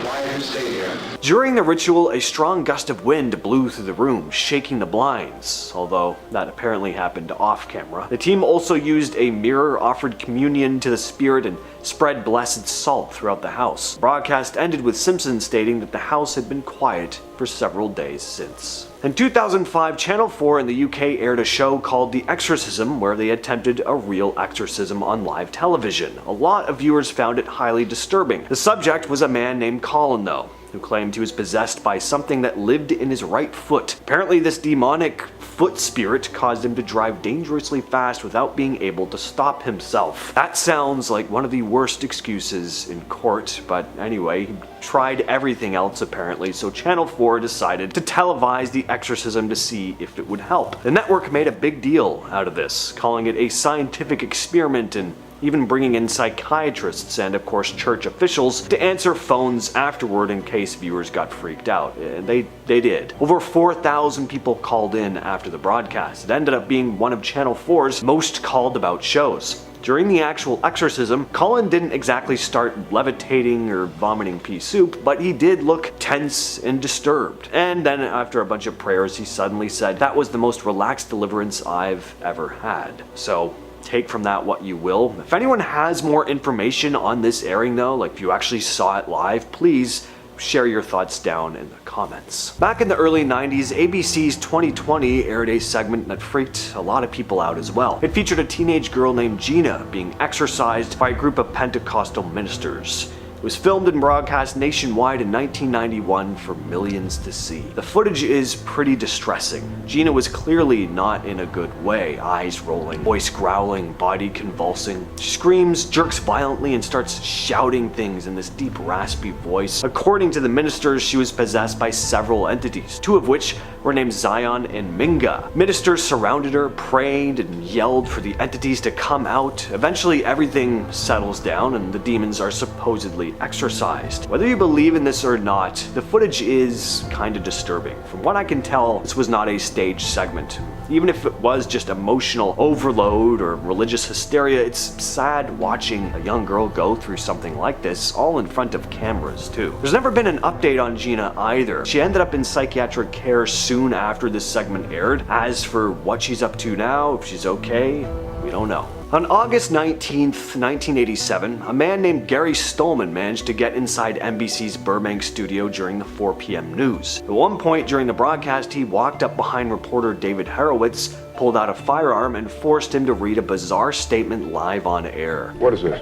Why have you stayed here? During the ritual, a strong gust of wind blew through the room, shaking the blinds, although that apparently happened off camera. The team also used a mirror, offered communion to the spirit, and spread blessed salt throughout the house. The broadcast ended with Simpson stating that the house had been quiet for several days since. In 2005, Channel 4 in the UK aired a show called The Exorcism, where they attempted a real exorcism on live television. A lot of viewers found it highly disturbing. The subject was a man named Colin, though, who claimed he was possessed by something that lived in his right foot. Apparently, this demonic foot spirit caused him to drive dangerously fast without being able to stop himself. That sounds like one of the worst excuses in court, but anyway, he tried everything else apparently, so Channel 4 decided to televise the exorcism to see if it would help. The network made a big deal out of this, calling it a scientific experiment and even bringing in psychiatrists and of course church officials to answer phones afterward in case viewers got freaked out. They did. Over 4,000 people called in after the broadcast. It ended up being one of Channel 4's most called about shows. During the actual exorcism, Colin didn't exactly start levitating or vomiting pea soup, but he did look tense and disturbed. And then after a bunch of prayers, he suddenly said, "That was the most relaxed deliverance I've ever had." So take from that what you will. If anyone has more information on this airing though, like if you actually saw it live, please share your thoughts down in the comments. Back in the early 90s, ABC's 2020 aired a segment that freaked a lot of people out as well. It featured a teenage girl named Gina being exorcised by a group of Pentecostal ministers. It was filmed and broadcast nationwide in 1991 for millions to see. The footage is pretty distressing. Gina was clearly not in a good way. Eyes rolling, voice growling, body convulsing. She screams, jerks violently, and starts shouting things in this deep, raspy voice. According to the ministers, she was possessed by several entities, two of which were named Zion and Minga. Ministers surrounded her, prayed, and yelled for the entities to come out. Eventually, everything settles down and the demons are supposedly exorcised. Whether you believe in this or not, the footage is kinda disturbing. From what I can tell, this was not a staged segment. Even if it was just emotional overload or religious hysteria, it's sad watching a young girl go through something like this, all in front of cameras too. There's never been an update on Gina either. She ended up in psychiatric care soon after this segment aired. As for what she's up to now, if she's okay, we don't know. On August 19th, 1987, a man named Gary Stolman managed to get inside NBC's Burbank studio during the 4 p.m. news. At one point during the broadcast, he walked up behind reporter David Horowitz, pulled out a firearm, and forced him to read a bizarre statement live on air. What is this?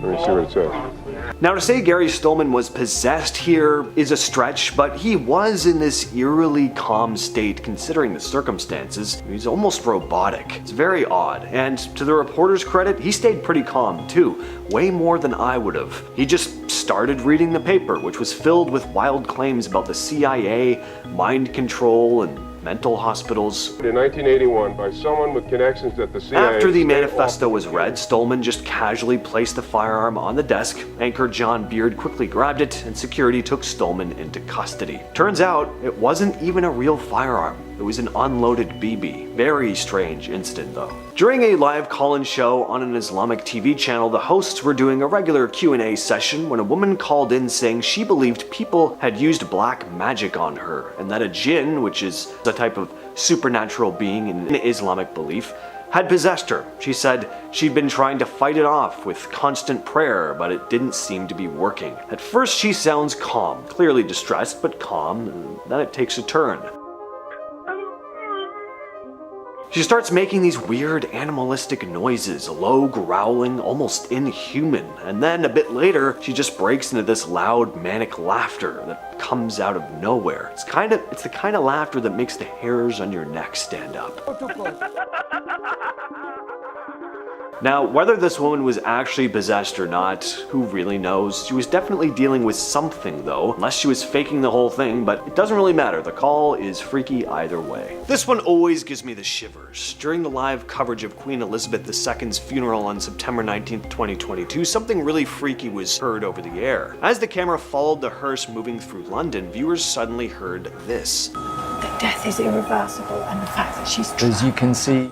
Let me see what it says. Now, to say Gary Stolman was possessed here is a stretch, but he was in this eerily calm state considering the circumstances. He's almost robotic. It's very odd. And to the reporter's credit, he stayed pretty calm too. Way more than I would have. He just started reading the paper, which was filled with wild claims about the CIA, mind control, and mental hospitals. In 1981, by someone with connections at the CIA. After the manifesto was read, Stolman just casually placed the firearm on the desk. Anchor John Beard quickly grabbed it, and security took Stolman into custody. Turns out, it wasn't even a real firearm. It was an unloaded BB. Very strange incident though. During a live call-in show on an Islamic TV channel, the hosts were doing a regular Q&A session when a woman called in saying she believed people had used black magic on her, and that a jinn, which is a type of supernatural being in Islamic belief, had possessed her. She said she'd been trying to fight it off with constant prayer, but it didn't seem to be working. At first she sounds calm, clearly distressed, but calm, and then it takes a turn. She starts making these weird animalistic noises, low growling, almost inhuman, and then a bit later, she just breaks into this loud manic laughter that comes out of nowhere. It's the kind of laughter that makes the hairs on your neck stand up. Now, whether this woman was actually possessed or not, who really knows? She was definitely dealing with something though, unless she was faking the whole thing, but it doesn't really matter. The call is freaky either way. This one always gives me the shivers. During the live coverage of Queen Elizabeth II's funeral on September 19th, 2022, something really freaky was heard over the air. As the camera followed the hearse moving through London, viewers suddenly heard this. That death is irreversible, and the fact that she's trapped. As you can see,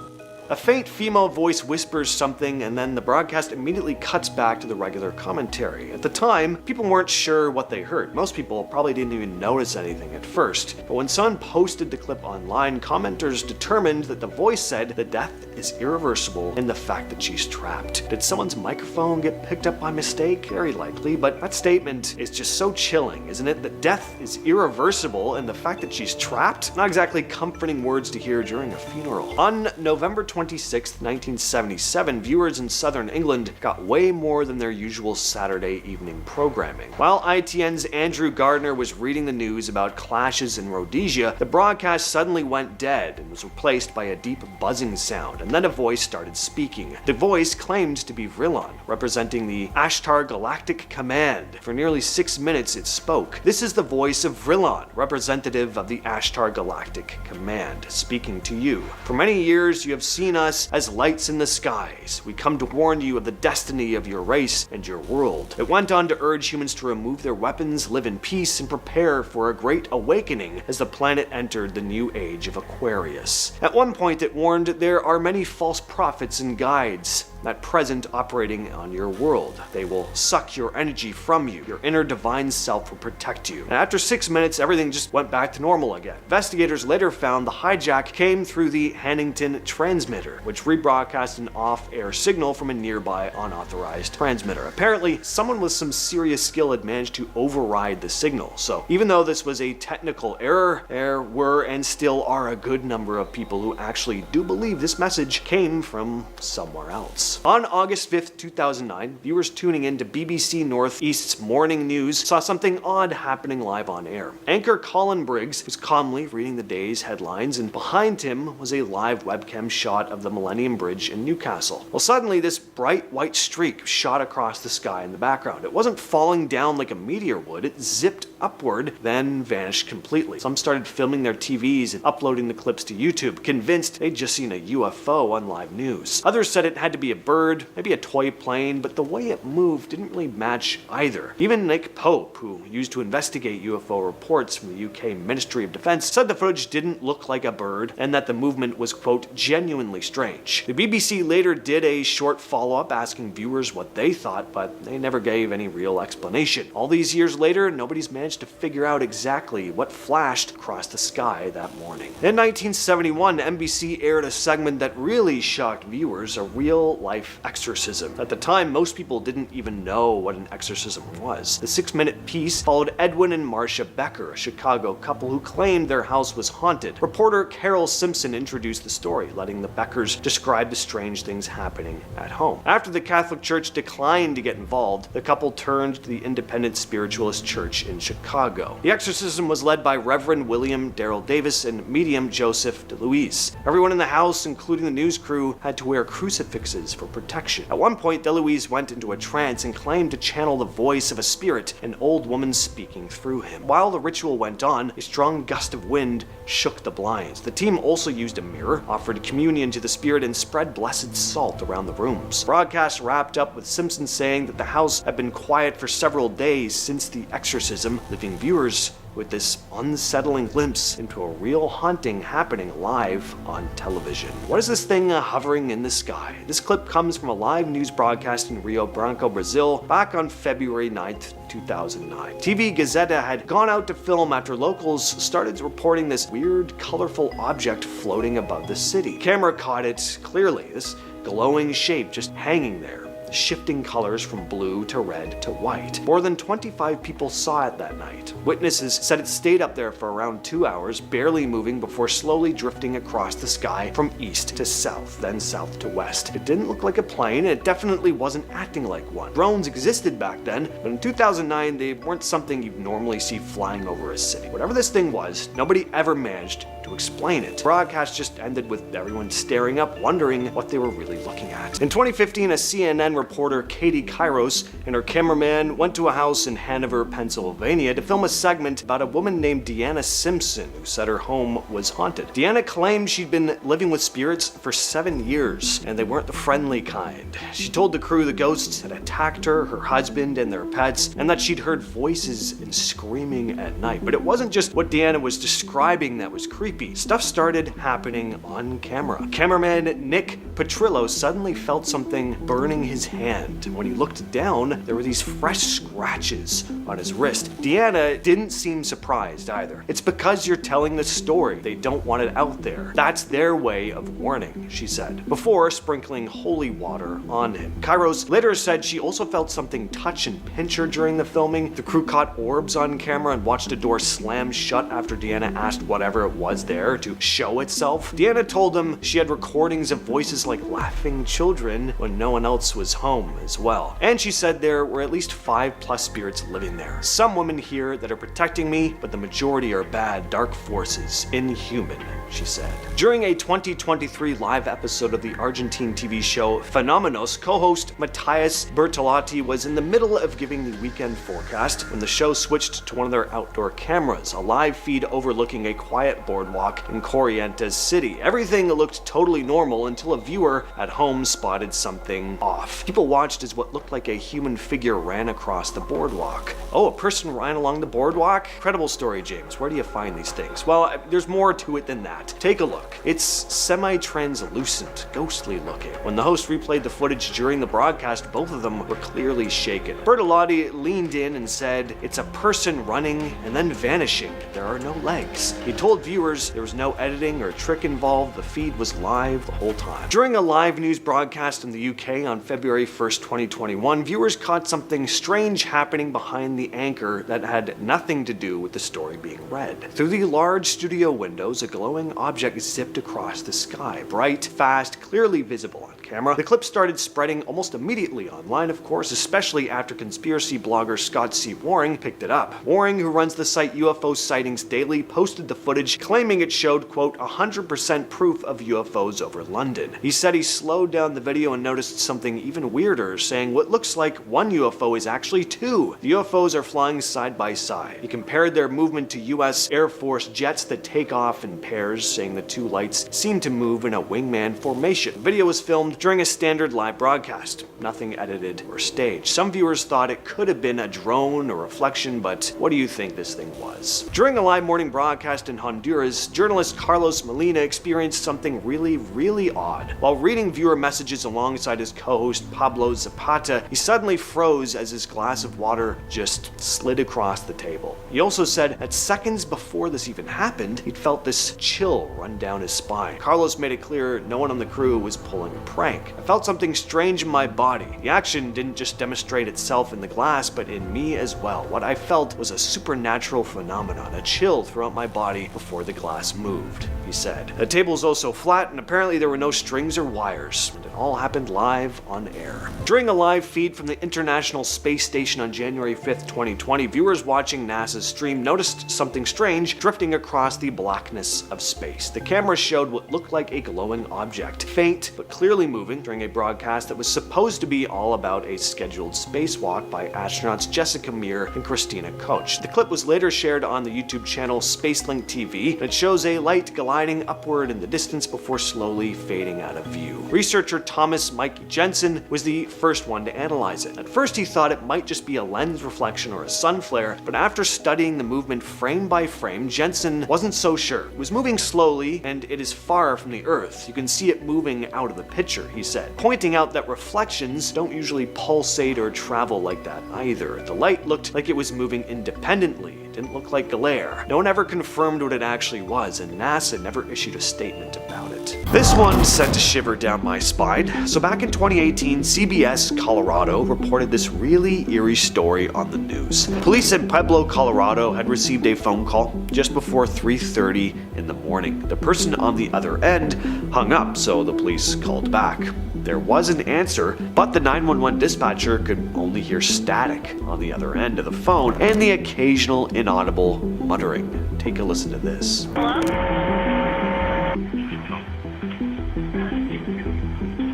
a faint female voice whispers something, and then the broadcast immediately cuts back to the regular commentary. At the time, people weren't sure what they heard. Most people probably didn't even notice anything at first. But when someone posted the clip online, commenters determined that the voice said that death is irreversible in the fact that she's trapped. Did someone's microphone get picked up by mistake? Very likely, but that statement is just so chilling, isn't it? That death is irreversible and the fact that she's trapped? Not exactly comforting words to hear during a funeral. On November 26, 1977, viewers in southern England got way more than their usual Saturday evening programming. While ITN's Andrew Gardner was reading the news about clashes in Rhodesia, the broadcast suddenly went dead and was replaced by a deep buzzing sound, and then a voice started speaking. The voice claimed to be Vrilon, representing the Ashtar Galactic Command. For nearly 6 minutes it spoke. This is the voice of Vrilon, representative of the Ashtar Galactic Command, speaking to you. For many years you have seen seen us as lights in the skies. We come to warn you of the destiny of your race and your world. It went on to urge humans to remove their weapons, live in peace, and prepare for a great awakening as the planet entered the new age of Aquarius. At one point, it warned there are many false prophets and guides at present operating on your world. They will suck your energy from you. Your inner divine self will protect you. And after 6 minutes, everything just went back to normal again. Investigators later found the hijack came through the Hannington transmitter, which rebroadcast an off-air signal from a nearby unauthorized transmitter. Apparently, someone with some serious skill had managed to override the signal. So even though this was a technical error, there were and still are a good number of people who actually do believe this message came from somewhere else. On August 5th, 2009, viewers tuning in to BBC North East's morning news saw something odd happening live on air. Anchor Colin Briggs was calmly reading the day's headlines, and behind him was a live webcam shot of the Millennium Bridge in Newcastle. Well, suddenly this bright white streak shot across the sky in the background. It wasn't falling down like a meteor would, it zipped upward, then vanished completely. Some started filming their TVs and uploading the clips to YouTube, convinced they'd just seen a UFO on live news. Others said it had to be a bird, maybe a toy plane, but the way it moved didn't really match either. Even Nick Pope, who used to investigate UFO reports from the UK Ministry of Defence, said the footage didn't look like a bird and that the movement was, quote, genuinely strange. The BBC later did a short follow-up asking viewers what they thought, but they never gave any real explanation. All these years later, nobody's managed to figure out exactly what flashed across the sky that morning. In 1971, NBC aired a segment that really shocked viewers, a real-life exorcism. At the time, most people didn't even know what an exorcism was. The 6-minute piece followed Edwin and Marcia Becker, a Chicago couple who claimed their house was haunted. Reporter Carol Simpson introduced the story, letting the Beckers describe the strange things happening at home. After the Catholic Church declined to get involved, the couple turned to the Independent Spiritualist Church in Chicago. The exorcism was led by Reverend William Darrell Davis and medium Joseph DeLuise. Everyone in the house, including the news crew, had to wear crucifixes for protection. At one point, DeLuise went into a trance and claimed to channel the voice of a spirit, an old woman speaking through him. While the ritual went on, a strong gust of wind shook the blinds. The team also used a mirror, offered communion to the spirit, and spread blessed salt around the rooms. The broadcast wrapped up with Simpson saying that the house had been quiet for several days since the exorcism, leaving viewers with this unsettling glimpse into a real haunting happening live on television. What is this thing hovering in the sky? This clip comes from a live news broadcast in Rio Branco, Brazil, back on February 9th, 2009. TV Gazeta had gone out to film after locals started reporting this weird, colorful object floating above the city. Camera caught it clearly, this glowing shape just hanging there, shifting colors from blue to red to white. More than 25 people saw it that night. Witnesses said it stayed up there for around 2 hours, barely moving before slowly drifting across the sky from east to south, then south to west. It didn't look like a plane, and it definitely wasn't acting like one. Drones existed back then, but in 2009 they weren't something you'd normally see flying over a city. Whatever this thing was, nobody ever managed to explain it. The broadcast just ended with everyone staring up, wondering what they were really looking at. In 2015, a CNN reporter, Katie Kairos, and her cameraman went to a house in Hanover, Pennsylvania to film a segment about a woman named Deanna Simpson who said her home was haunted. Deanna claimed she'd been living with spirits for 7 years, and they weren't the friendly kind. She told the crew the ghosts had attacked her, her husband, and their pets, and that she'd heard voices and screaming at night. But it wasn't just what Deanna was describing that was creepy. Stuff started happening on camera. Cameraman Nick Petrillo suddenly felt something burning his hand. When he looked down, there were these fresh scratches on his wrist. Deanna didn't seem surprised either. It's because you're telling the story. They don't want it out there. That's their way of warning, she said, before sprinkling holy water on him. Kairos later said she also felt something touch and pinch her during the filming. The crew caught orbs on camera and watched a door slam shut after Deanna asked whatever it was there to show itself. Deanna told them she had recordings of voices sounds like laughing children when no one else was home as well. And she said there were at least 5+ spirits living there. Some women here that are protecting me, but the majority are bad, dark forces, inhuman, she said. During a 2023 live episode of the Argentine TV show Fenómenos, co-host Matthias Bertolotti was in the middle of giving the weekend forecast when the show switched to one of their outdoor cameras, a live feed overlooking a quiet boardwalk in Corrientes City. Everything looked totally normal until a viewer at home spotted something off. People watched as what looked like a human figure ran across the boardwalk. Oh, a person ran along the boardwalk? Incredible story, James. Where do you find these things? Well, there's more to it than that. Take a look. It's semi-translucent, ghostly looking. When the host replayed the footage during the broadcast, both of them were clearly shaken. Bertolotti leaned in and said, "It's a person running and then vanishing. There are no legs." He told viewers there was no editing or trick involved. The feed was live the whole time. During a live news broadcast in the UK on February 1st, 2021, viewers caught something strange happening behind the anchor that had nothing to do with the story being read. Through the large studio windows, a glowing object zipped across the sky. Bright, fast, clearly visible on camera. The clip started spreading almost immediately online, of course, especially after conspiracy blogger Scott C. Waring picked it up. Waring, who runs the site UFO Sightings Daily, posted the footage claiming it showed, quote, 100% proof of UFOs over London. He said he slowed down the video and noticed something even weirder, saying what looks like one UFO is actually two. The UFOs are flying side by side. He compared their movement to US Air Force jets that take off in pairs, saying the two lights seem to move in a wingman formation. The video was filmed during a standard live broadcast, nothing edited or staged. Some viewers thought it could have been a drone or reflection, but what do you think this thing was? During a live morning broadcast in Honduras, journalist Carlos Molina experienced something really odd. While reading viewer messages alongside his co-host Pablo Zapata, he suddenly froze as his glass of water just slid across the table. He also said that seconds before this even happened, he'd felt this chill run down his spine. Carlos made it clear no one on the crew was pulling a prank. "I felt something strange in my body. The action didn't just demonstrate itself in the glass, but in me as well. What I felt was a supernatural phenomenon, a chill throughout my body before the glass moved," he said. The table is also flat, and apparently there were no strings or wires, and it all happened live on air. During a live feed from the International Space Station on January 5th, 2020, viewers watching NASA's stream noticed something strange drifting across the blackness of space. The camera showed what looked like a glowing object, faint but clearly moving, during a broadcast that was supposed to be all about a scheduled spacewalk by astronauts Jessica Meir and Christina Koch. The clip was later shared on the YouTube channel Spacelink TV, and it shows a light gliding upward in the distance before slowly fading out of view. Researcher Thomas Mike Jensen was the first one to analyze it. At first he thought it might just be a lens reflection or a sun flare, but after studying the movement frame by frame, Jensen wasn't so sure. It was moving slowly, and it is far from the Earth. You can see it moving out of the picture, he said, pointing out that reflections don't usually pulsate or travel like that either. The light looked like it was moving independently. It didn't look like glare. No one ever confirmed what it actually was, and NASA never issued a statement about it. This one sent a shiver down my spine. So back in 2018, CBS Colorado reported this really eerie story on the news. Police in Pueblo, Colorado had received a phone call just before 3:30 in the morning. The person on the other end hung up, so the police called back. There was an answer, but the 911 dispatcher could only hear static on the other end of the phone and the occasional inaudible muttering. Take a listen to this.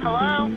Hello?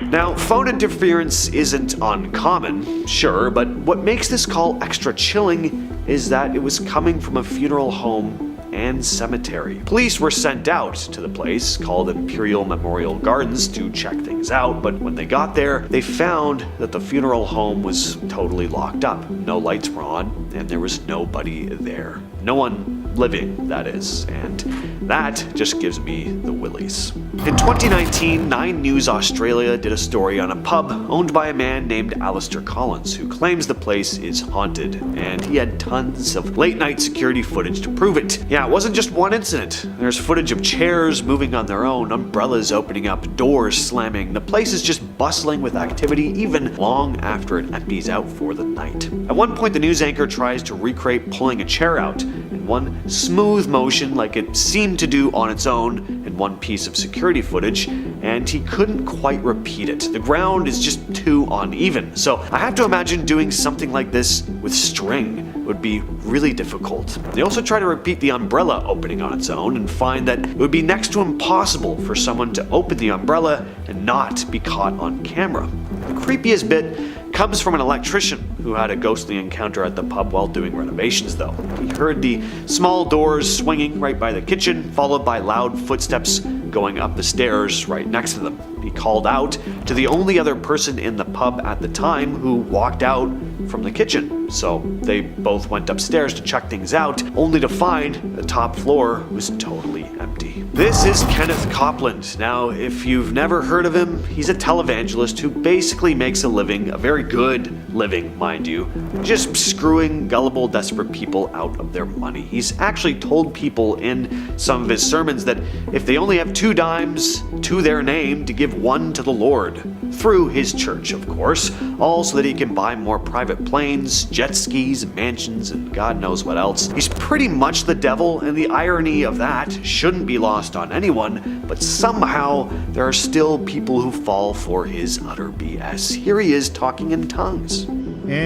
Now, phone interference isn't uncommon, sure, but what makes this call extra chilling is that it was coming from a funeral home and cemetery. Police were sent out to the place, called Imperial Memorial Gardens, to check things out, but when they got there, they found that the funeral home was totally locked up. No lights were on, and there was nobody there. No one living, that is, and that just gives me the willies. In 2019, 9 News Australia did a story on a pub owned by a man named Alistair Collins, who claims the place is haunted, and he had tons of late-night security footage to prove it. Yeah, it wasn't just one incident. There's footage of chairs moving on their own, umbrellas opening up, doors slamming. The place is just bustling with activity even long after it empties out for the night. At one point, the news anchor tries to recreate pulling a chair out, and in one smooth motion like it seemed to do on its own in one piece of security footage, and he couldn't quite repeat it. The ground is just too uneven, so I have to imagine doing something like this with string would be really difficult. They also try to repeat the umbrella opening on its own and find that it would be next to impossible for someone to open the umbrella and not be caught on camera. The creepiest bit comes from an electrician who had a ghostly encounter at the pub while doing renovations though. He heard the small doors swinging right by the kitchen, followed by loud footsteps going up the stairs right next to them. He called out to the only other person in the pub at the time, who walked out from the kitchen. So they both went upstairs to check things out, only to find the top floor was totally empty. This is Kenneth Copeland. Now, if you've never heard of him, he's a televangelist who basically makes a living, a very good living, mind you, just screwing gullible, desperate people out of their money. He's actually told people in some of his sermons that if they only have 2 dimes to their name, to give 1 to the Lord, through his church, of course, all so that he can buy more private planes, jet skis, mansions, and God knows what else. He's pretty much the devil, and the irony of that shouldn't be lost on anyone, but somehow there are still people who fall for his utter BS. Here he is talking in tongues. Now,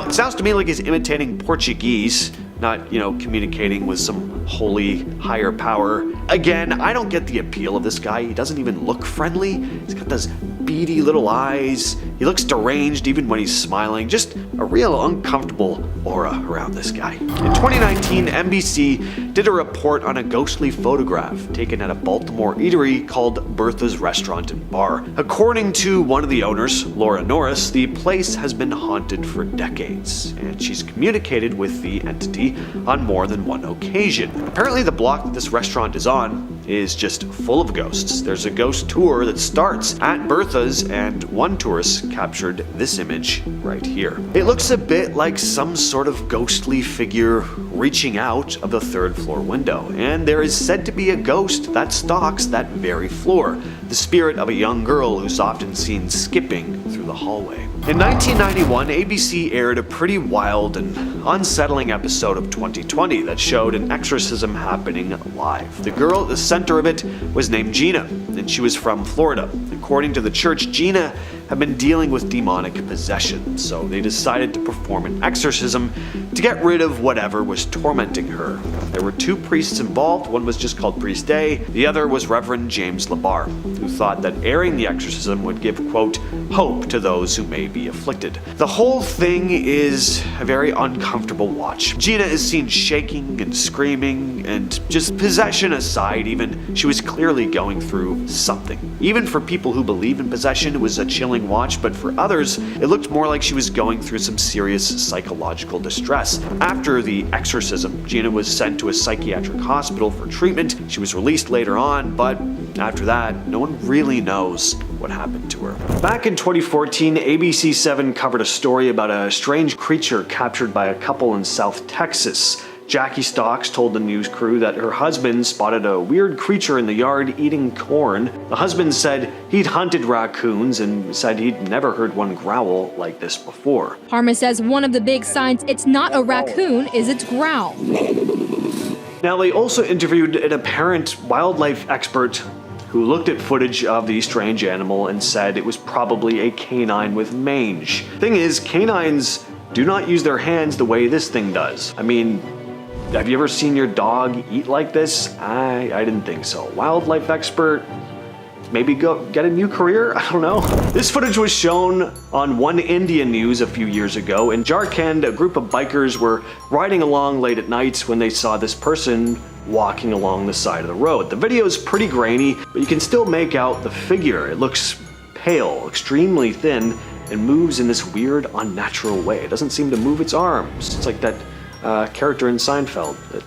it sounds to me like he's imitating Portuguese, not, communicating with some holy higher power. Again, I don't get the appeal of this guy. He doesn't even look friendly. He's got those beady little eyes. He looks deranged even when he's smiling. Just a real uncomfortable aura around this guy. In 2019, NBC did a report on a ghostly photograph taken at a Baltimore eatery called Bertha's Restaurant and Bar. According to one of the owners, Laura Norris, the place has been haunted for decades, and she's communicated with the entity on more than one occasion. Apparently, the block that this restaurant is on is just full of ghosts. There's a ghost tour that starts at Bertha's, and one tourist captured this image right here. It looks a bit like some sort of ghostly figure reaching out of the 3rd floor window, and there is said to be a ghost that stalks that very floor, the spirit of a young girl who's often seen skipping through the hallway. In 1991, ABC aired a pretty wild and unsettling episode of 2020 that showed an exorcism happening live. The girl at the center of it was named Gina, and she was from Florida. According to the church, Gina had been dealing with demonic possession, so they decided to perform an exorcism to get rid of whatever was tormenting her. There were 2 priests involved. One was just called Priest A, the other was Reverend James Labar, who thought that airing the exorcism would give, quote, hope to those who may be afflicted. The whole thing is a very uncomfortable watch. Gina is seen shaking and screaming, and just possession aside even, she was clearly going through something. Even for people who believe in possession, it was a chilling watch, but for others, it looked more like she was going through some serious psychological distress. After the exorcism, Gina was sent to a psychiatric hospital for treatment. She was released later on, but after that, no one really knows what happened to her. Back in 2014, ABC 7 covered a story about a strange creature captured by a couple in South Texas. Jackie Stocks told the news crew that her husband spotted a weird creature in the yard eating corn. The husband said he'd hunted raccoons and said he'd never heard one growl like this before. Parma says one of the big signs it's not a raccoon is its growl. Now, they also interviewed an apparent wildlife expert who looked at footage of the strange animal and said it was probably a canine with mange. Thing is, canines do not use their hands the way this thing does. I mean, have you ever seen your dog eat like this? I didn't think so. Wildlife expert, maybe go get a new career? I don't know. This footage was shown on One India News a few years ago. In Jharkhand, a group of bikers were riding along late at night when they saw this person walking along the side of the road. The video is pretty grainy, but you can still make out the figure. It looks pale, extremely thin, and moves in this weird, unnatural way. It doesn't seem to move its arms. It's like that character in Seinfeld that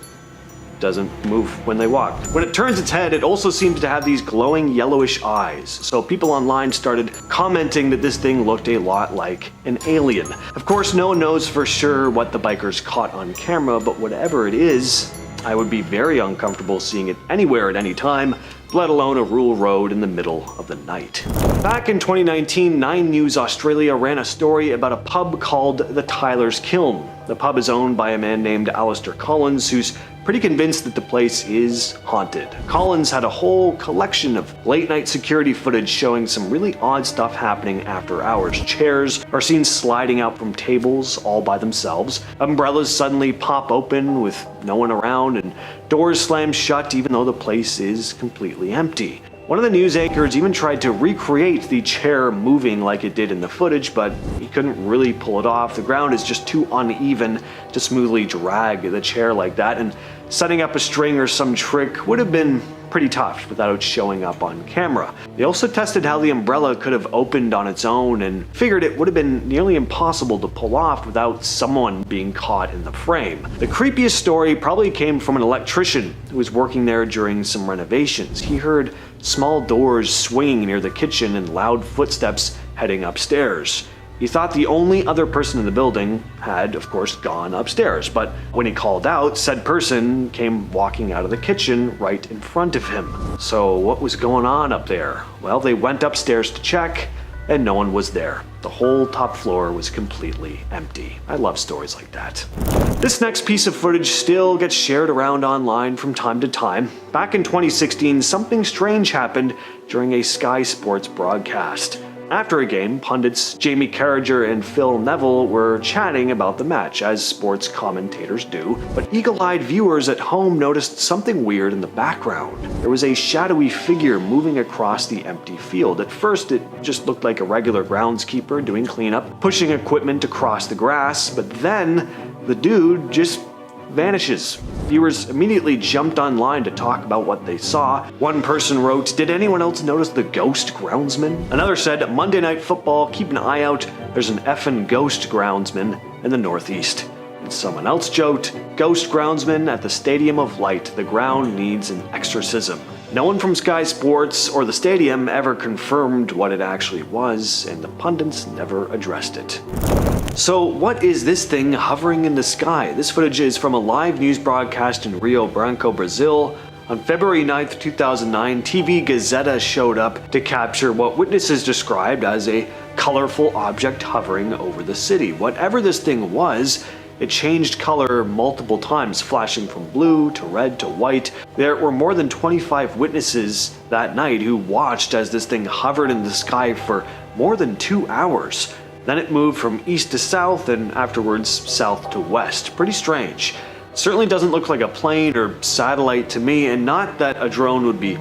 doesn't move when they walk. When it turns its head, it also seems to have these glowing yellowish eyes. So people online started commenting that this thing looked a lot like an alien. Of course, no one knows for sure what the bikers caught on camera, but whatever it is, I would be very uncomfortable seeing it anywhere at any time, let alone a rural road in the middle of the night. Back in 2019, 9 News Australia ran a story about a pub called the Tyler's Kiln. The pub is owned by a man named Alistair Collins, who's pretty convinced that the place is haunted. Collins had a whole collection of late-night security footage showing some really odd stuff happening after hours. Chairs are seen sliding out from tables all by themselves. Umbrellas suddenly pop open with no one around, and doors slam shut even though the place is completely empty. One of the news anchors even tried to recreate the chair moving like it did in the footage, but he couldn't really pull it off. The ground is just too uneven to smoothly drag the chair like that, and setting up a string or some trick would have been pretty tough without showing up on camera. They also tested how the umbrella could have opened on its own and figured it would have been nearly impossible to pull off without someone being caught in the frame. The creepiest story probably came from an electrician who was working there during some renovations. He heard small doors swinging near the kitchen and loud footsteps heading upstairs. He thought the only other person in the building had, of course, gone upstairs, but when he called out, said person came walking out of the kitchen right in front of him. So what was going on up there? Well, they went upstairs to check, and no one was there. The whole top floor was completely empty. I love stories like that. This next piece of footage still gets shared around online from time to time. Back in 2016, something strange happened during a Sky Sports broadcast. After a game, pundits Jamie Carragher and Phil Neville were chatting about the match, as sports commentators do, but eagle-eyed viewers at home noticed something weird in the background. There was a shadowy figure moving across the empty field. At first, it just looked like a regular groundskeeper doing cleanup, pushing equipment across the grass, but then the dude just vanishes. Viewers immediately jumped online to talk about what they saw. One person wrote, "Did anyone else notice the ghost groundsman?" Another said, "Monday Night Football, keep an eye out, there's an effing ghost groundsman in the Northeast." And someone else joked, "Ghost groundsman at the Stadium of Light, the ground needs an exorcism." No one from Sky Sports or the stadium ever confirmed what it actually was, and the pundits never addressed it. So what is this thing hovering in the sky? This footage is from a live news broadcast in Rio Branco, Brazil. On February 9th, 2009, TV Gazeta showed up to capture what witnesses described as a colorful object hovering over the city. Whatever this thing was, it changed color multiple times, flashing from blue to red to white. There were more than 25 witnesses that night who watched as this thing hovered in the sky for more than 2 hours. Then it moved from east to south and afterwards south to west. Pretty strange. Certainly doesn't look like a plane or satellite to me, and not that a drone would be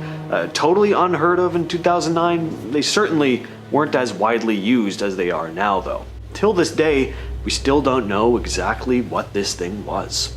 totally unheard of in 2009. They certainly weren't as widely used as they are now, though. Till this day, we still don't know exactly what this thing was.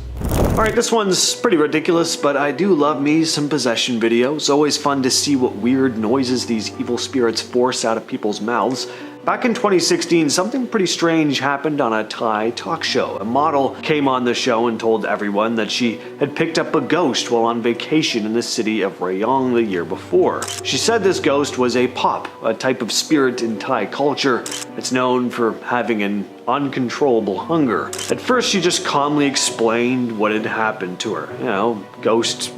Alright, this one's pretty ridiculous, but I do love me some possession videos. Always fun to see what weird noises these evil spirits force out of people's mouths. Back in 2016, something pretty strange happened on a Thai talk show. A model came on the show and told everyone that she had picked up a ghost while on vacation in the city of Rayong the year before. She said this ghost was a pop, a type of spirit in Thai culture that's known for having an uncontrollable hunger. At first, she just calmly explained what had happened to her. You know, ghost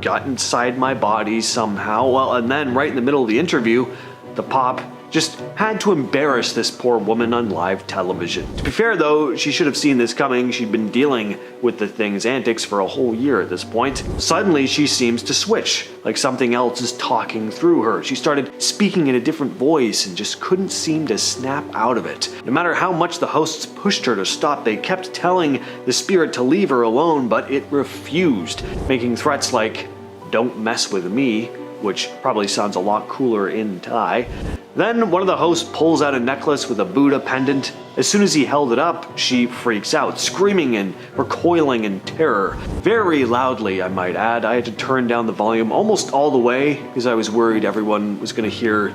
got inside my body somehow. Well, and then right in the middle of the interview, the pop just had to embarrass this poor woman on live television. To be fair though, she should have seen this coming. She'd been dealing with the thing's antics for a whole year at this point. Suddenly she seems to switch, like something else is talking through her. She started speaking in a different voice and just couldn't seem to snap out of it. No matter how much the hosts pushed her to stop, they kept telling the spirit to leave her alone, but it refused, making threats like, "Don't mess with me," which probably sounds a lot cooler in Thai. Then one of the hosts pulls out a necklace with a Buddha pendant. As soon as he held it up, she freaks out, screaming and recoiling in terror. Very loudly, I might add. I had to turn down the volume almost all the way because I was worried everyone was going to hear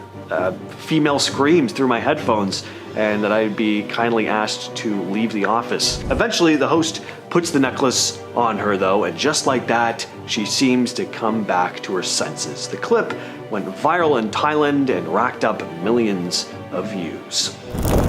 female screams through my headphones and that I'd be kindly asked to leave the office. Eventually, the host puts the necklace on her though, and just like that, she seems to come back to her senses. The clip went viral in Thailand and racked up millions of views.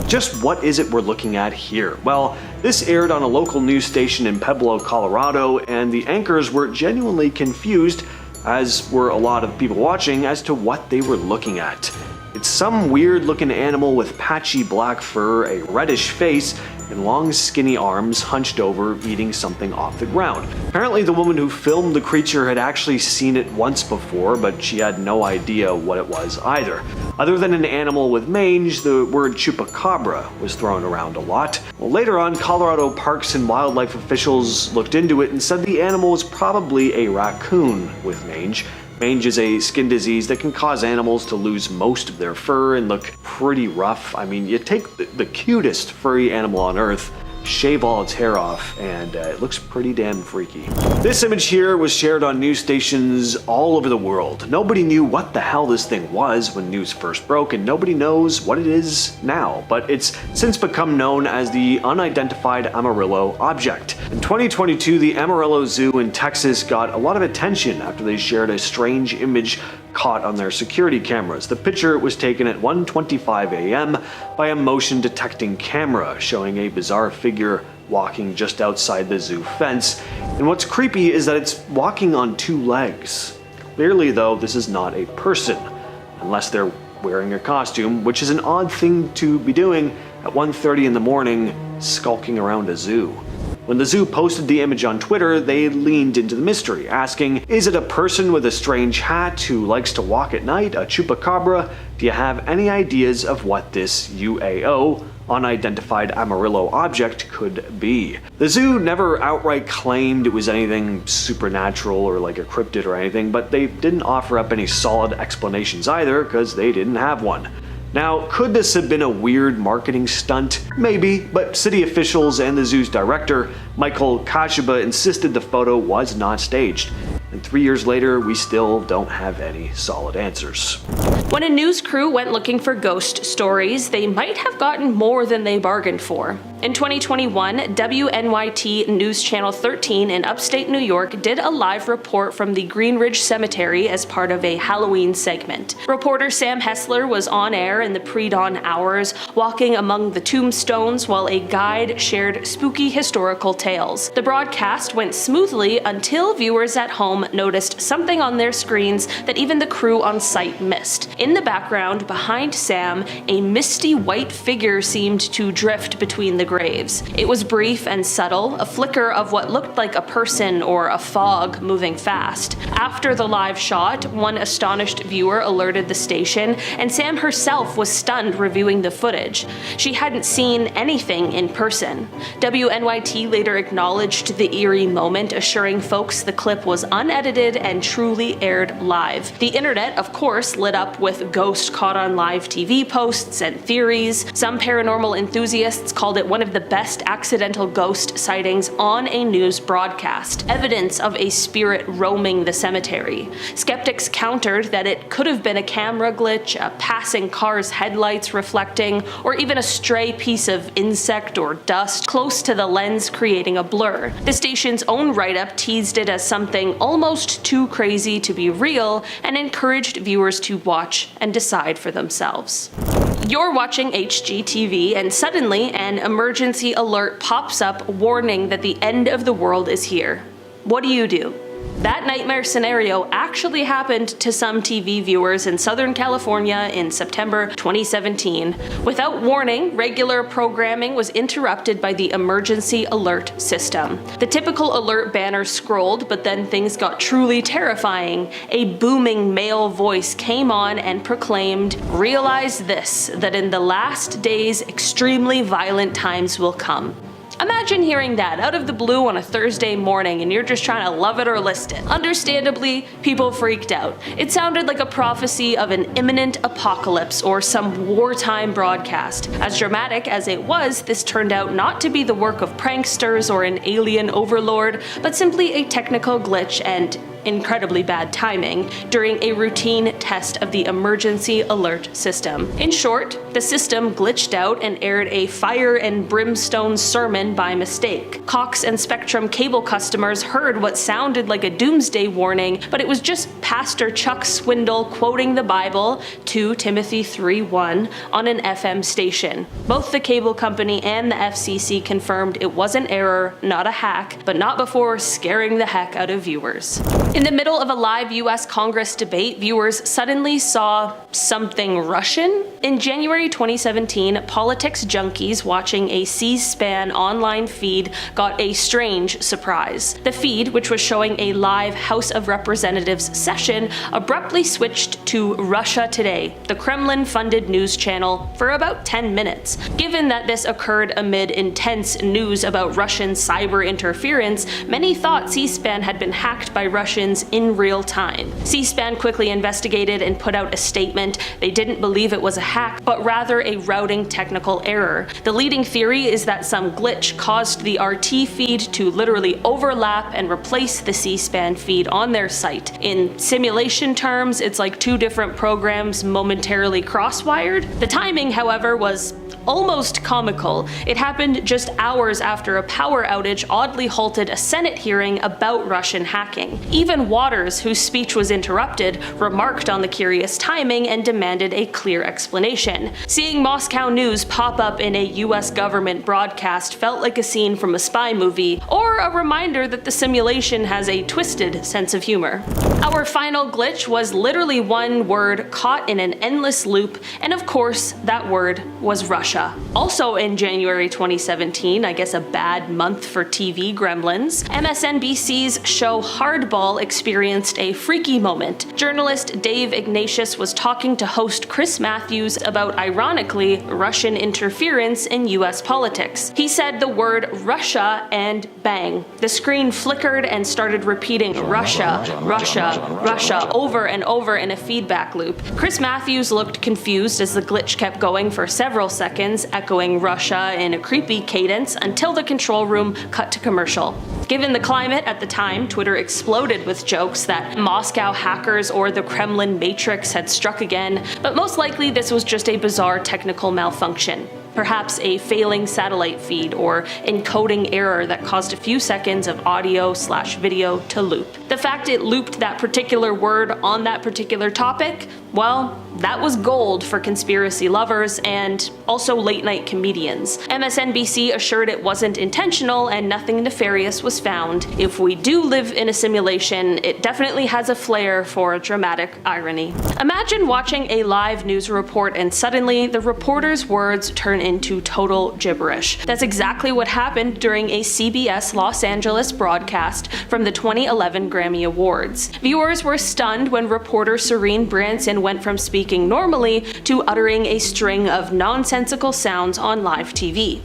Just what is it we're looking at here? Well, this aired on a local news station in Pueblo, Colorado, and the anchors were genuinely confused, as were a lot of people watching, as to what they were looking at. It's some weird looking animal with patchy black fur, a reddish face, and long skinny arms hunched over eating something off the ground. Apparently the woman who filmed the creature had actually seen it once before, but she had no idea what it was either. Other than an animal with mange, the word chupacabra was thrown around a lot. Well, later on, Colorado Parks and Wildlife officials looked into it and said the animal was probably a raccoon with mange. Mange is a skin disease that can cause animals to lose most of their fur and look pretty rough. I mean, you take the cutest furry animal on earth, shave all its hair off, and it looks pretty damn freaky. This image here was shared on news stations all over the world. Nobody knew what the hell this thing was when news first broke, and nobody knows what it is now, but it's since become known as the unidentified Amarillo object. In 2022, the Amarillo Zoo in Texas got a lot of attention after they shared a strange image caught on their security cameras. The picture was taken at 1:25 a.m. by a motion detecting camera showing a bizarre figure walking just outside the zoo fence. And what's creepy is that it's walking on two legs. Clearly though, this is not a person, unless they're wearing a costume, which is an odd thing to be doing at 1:30 in the morning, skulking around a zoo. When the zoo posted the image on Twitter, they leaned into the mystery, asking, is it a person with a strange hat who likes to walk at night, a chupacabra? Do you have any ideas of what this UAO, unidentified Amarillo object, could be? The zoo never outright claimed it was anything supernatural or like a cryptid or anything, but they didn't offer up any solid explanations either, because they didn't have one. Now, could this have been a weird marketing stunt? Maybe, but city officials and the zoo's director, Michael Kashiba, insisted the photo was not staged. And 3 years later, we still don't have any solid answers. When a news crew went looking for ghost stories, they might have gotten more than they bargained for. In 2021, WNYT News Channel 13 in upstate New York did a live report from the Green Ridge Cemetery as part of a Halloween segment. Reporter Sam Hessler was on air in the pre-dawn hours, walking among the tombstones while a guide shared spooky historical tales. The broadcast went smoothly until viewers at home noticed something on their screens that even the crew on site missed. In the background, behind Sam, a misty white figure seemed to drift between the graves. It was brief and subtle, a flicker of what looked like a person or a fog moving fast. After the live shot, one astonished viewer alerted the station, and Sam herself was stunned reviewing the footage. She hadn't seen anything in person. WNYT later acknowledged the eerie moment, assuring folks the clip was unedited and truly aired live. The internet, of course, lit up with ghost caught on live TV posts and theories. Some paranormal enthusiasts called it one of the best accidental ghost sightings on a news broadcast, evidence of a spirit roaming the cemetery. Skeptics countered that it could have been a camera glitch, a passing car's headlights reflecting, or even a stray piece of insect or dust close to the lens creating a blur. The station's own write-up teased it as something almost too crazy to be real and encouraged viewers to watch and decide for themselves. You're watching HGTV and suddenly an emergency alert pops up warning that the end of the world is here. What do? That nightmare scenario actually happened to some TV viewers in Southern California in September 2017. Without warning, regular programming was interrupted by the emergency alert system. The typical alert banner scrolled, but then things got truly terrifying. A booming male voice came on and proclaimed, "Realize this, that in the last days extremely violent times will come." Imagine hearing that out of the blue on a Thursday morning and you're just trying to love it or list it. Understandably, people freaked out. It sounded like a prophecy of an imminent apocalypse or some wartime broadcast. As dramatic as it was, this turned out not to be the work of pranksters or an alien overlord, but simply a technical glitch and incredibly bad timing during a routine test of the emergency alert system. In short, the system glitched out and aired a fire and brimstone sermon by mistake. Cox and Spectrum cable customers heard what sounded like a doomsday warning, but it was just Pastor Chuck Swindoll quoting the Bible, 2 Timothy 3:1, on an FM station. Both the cable company and the FCC confirmed it was an error, not a hack, but not before scaring the heck out of viewers. In the middle of a live US Congress debate, viewers suddenly saw something Russian. In January 2017, politics junkies watching a C-SPAN online feed got a strange surprise. The feed, which was showing a live House of Representatives session, abruptly switched to Russia Today, the Kremlin-funded news channel, for about 10 minutes. Given that this occurred amid intense news about Russian cyber interference, many thought C-SPAN had been hacked by Russians in real time. C-SPAN quickly investigated and put out a statement. They didn't believe it was a hack, but rather a routing technical error. The leading theory is that some glitch caused the RT feed to literally overlap and replace the C-SPAN feed on their site. In simulation terms, it's like two different programs momentarily cross-wired. The timing, however, was almost comical. It happened just hours after a power outage oddly halted a Senate hearing about Russian hacking. Even Waters, whose speech was interrupted, remarked on the curious timing and demanded a clear explanation. Seeing Moscow news pop up in a US government broadcast felt like a scene from a spy movie, or a reminder that the simulation has a twisted sense of humor. Our final glitch was literally one word caught in an endless loop, and of course, that word was Russia. Also in January 2017, I guess a bad month for TV gremlins, MSNBC's show Hardball experienced a freaky moment. Journalist Dave Ignatius was talking to host Chris Matthews about, ironically, Russian interference in US politics. He said the word Russia and bang. The screen flickered and started repeating Russia, Russia, Russia over and over in a feedback loop. Chris Matthews looked confused as the glitch kept going for several seconds, echoing Russia in a creepy cadence until the control room cut to commercial. Given the climate at the time, Twitter exploded with jokes that Moscow hackers or the Kremlin Matrix had struck again, but most likely this was just a bizarre technical malfunction. Perhaps a failing satellite feed or encoding error that caused a few seconds of audio/video to loop. The fact it looped that particular word on that particular topic, well, that was gold for conspiracy lovers and also late-night comedians. MSNBC assured it wasn't intentional and nothing nefarious was found. If we do live in a simulation, it definitely has a flair for dramatic irony. Imagine watching a live news report and suddenly the reporter's words turn into total gibberish. That's exactly what happened during a CBS Los Angeles broadcast from the 2011 Grammy Awards. Viewers were stunned when reporter Serene Branson went from speaking normally to uttering a string of nonsensical sounds on live TV.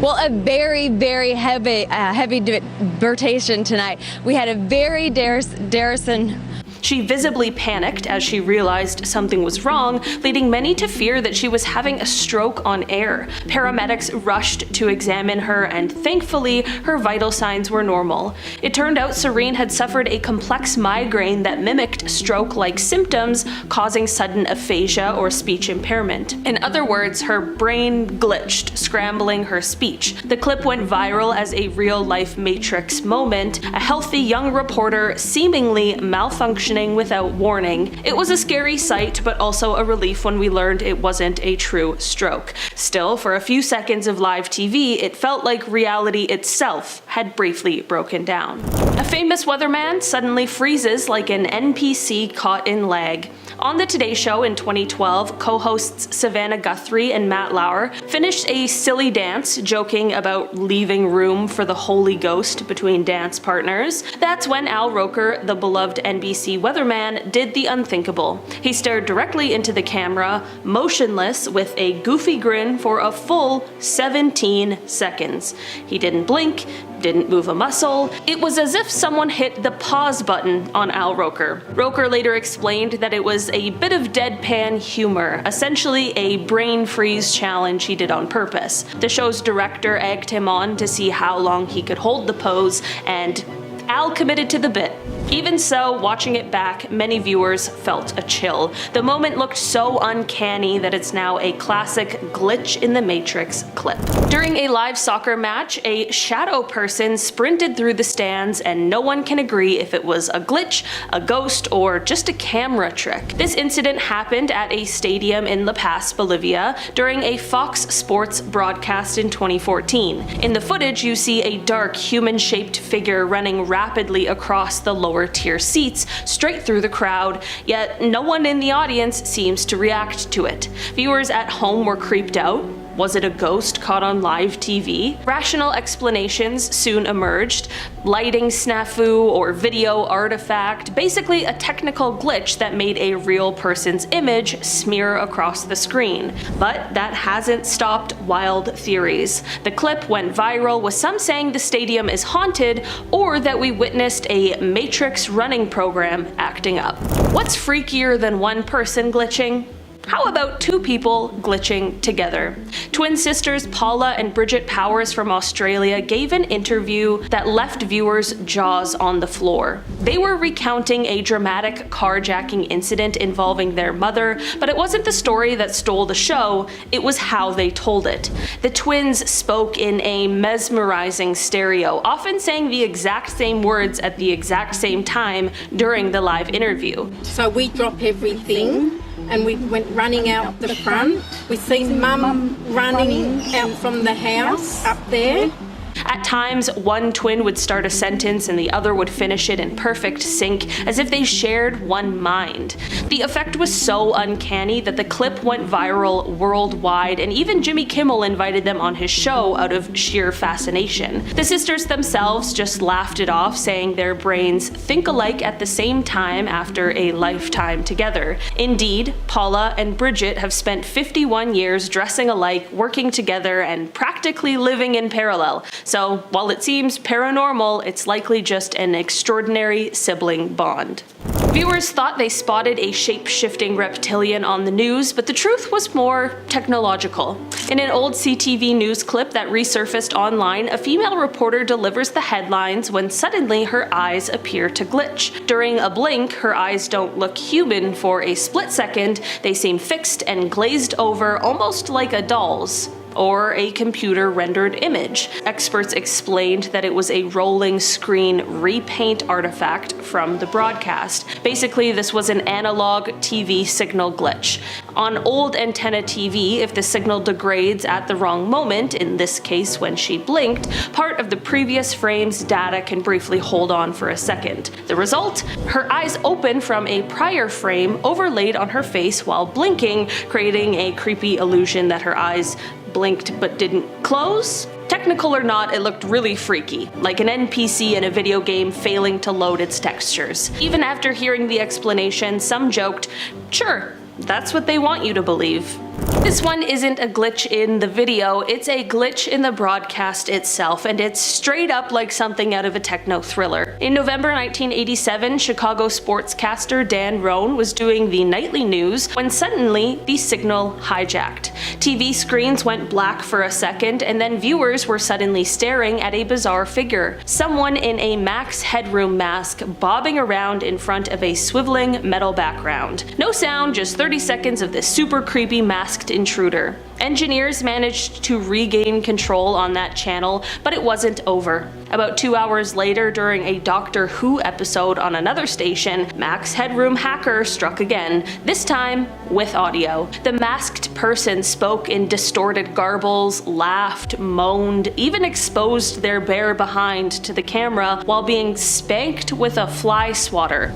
Well, a very, very heavy debatation tonight. We had a very Darrison. She visibly panicked as she realized something was wrong, leading many to fear that she was having a stroke on air. Paramedics rushed to examine her, and thankfully, her vital signs were normal. It turned out Serene had suffered a complex migraine that mimicked stroke-like symptoms, causing sudden aphasia or speech impairment. In other words, her brain glitched, scrambling her speech. The clip went viral as a real-life Matrix moment, a healthy young reporter seemingly malfunctioning without warning. It was a scary sight, but also a relief when we learned it wasn't a true stroke. Still, for a few seconds of live TV, it felt like reality itself had briefly broken down. A famous weatherman suddenly freezes like an NPC caught in lag. On the Today Show in 2012, co-hosts Savannah Guthrie and Matt Lauer finished a silly dance joking about leaving room for the Holy Ghost between dance partners. That's when Al Roker, the beloved NBC weatherman, did the unthinkable. He stared directly into the camera, motionless with a goofy grin for a full 17 seconds. He didn't blink, didn't move a muscle. It was as if someone hit the pause button on Al Roker. Roker later explained that it was a bit of deadpan humor, essentially a brain freeze challenge he did on purpose. The show's director egged him on to see how long he could hold the pose, and Al committed to the bit. Even so, watching it back, many viewers felt a chill. The moment looked so uncanny that it's now a classic glitch in the Matrix clip. During a live soccer match, a shadow person sprinted through the stands, and no one can agree if it was a glitch, a ghost, or just a camera trick. This incident happened at a stadium in La Paz, Bolivia, during a Fox Sports broadcast in 2014. In the footage, you see a dark, human-shaped figure running rapidly across the lower lower tier seats straight through the crowd, yet no one in the audience seems to react to it. Viewers at home were creeped out. Was it a ghost caught on live TV? Rational explanations soon emerged. Lighting snafu or video artifact, basically a technical glitch that made a real person's image smear across the screen. But that hasn't stopped wild theories. The clip went viral, with some saying the stadium is haunted or that we witnessed a Matrix running program acting up. What's freakier than one person glitching? How about two people glitching together? Twin sisters Paula and Bridget Powers from Australia gave an interview that left viewers' jaws on the floor. They were recounting a dramatic carjacking incident involving their mother, but it wasn't the story that stole the show, it was how they told it. The twins spoke in a mesmerizing stereo, often saying the exact same words at the exact same time during the live interview. So we drop everything and we went running out the front. We seen Mum running out from the house up there. At times, one twin would start a sentence and the other would finish it in perfect sync, as if they shared one mind. The effect was so uncanny that the clip went viral worldwide, and even Jimmy Kimmel invited them on his show out of sheer fascination. The sisters themselves just laughed it off, saying their brains think alike at the same time after a lifetime together. Indeed, Paula and Bridget have spent 51 years dressing alike, working together, and practically living in parallel. So, while it seems paranormal, it's likely just an extraordinary sibling bond. Viewers thought they spotted a shape-shifting reptilian on the news, but the truth was more technological. In an old CTV news clip that resurfaced online, a female reporter delivers the headlines when suddenly her eyes appear to glitch. During a blink, her eyes don't look human for a split second, they seem fixed and glazed over, almost like a doll's, or a computer-rendered image. Experts explained that it was a rolling screen repaint artifact from the broadcast. Basically, this was an analog TV signal glitch. On old antenna TV, if the signal degrades at the wrong moment, in this case when she blinked, part of the previous frame's data can briefly hold on for a second. The result? Her eyes open from a prior frame overlaid on her face while blinking, creating a creepy illusion that her eyes blinked but didn't close? Technical or not, it looked really freaky, like an NPC in a video game failing to load its textures. Even after hearing the explanation, some joked, "Sure, that's what they want you to believe." This one isn't a glitch in the video, it's a glitch in the broadcast itself, and it's straight up like something out of a techno thriller. In November 1987, Chicago sportscaster Dan Roan was doing the nightly news when suddenly the signal hijacked. TV screens went black for a second, and then viewers were suddenly staring at a bizarre figure. Someone in a Max Headroom mask bobbing around in front of a swiveling metal background. No sound, just 30 seconds of this super creepy masked intruder. Engineers managed to regain control on that channel, but it wasn't over. About 2 hours later, during a Doctor Who episode on another station, Max Headroom hacker struck again, this time with audio. The masked person spoke in distorted garbles, laughed, moaned, even exposed their bare behind to the camera while being spanked with a fly swatter.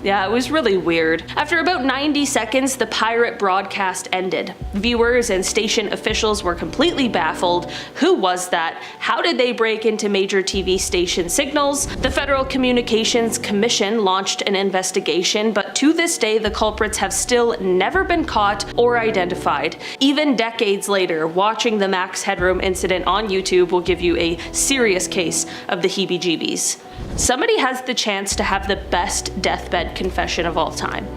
Yeah, it was really weird. After about 90 seconds, the pirate broadcast ended. Viewers and station officials were completely baffled. Who was that? How did they break into major TV station signals? The Federal Communications Commission launched an investigation, but to this day, the culprits have still never been caught or identified. Even decades later, watching the Max Headroom incident on YouTube will give you a serious case of the heebie-jeebies. Somebody has the chance to have the best deathbed confession of all time.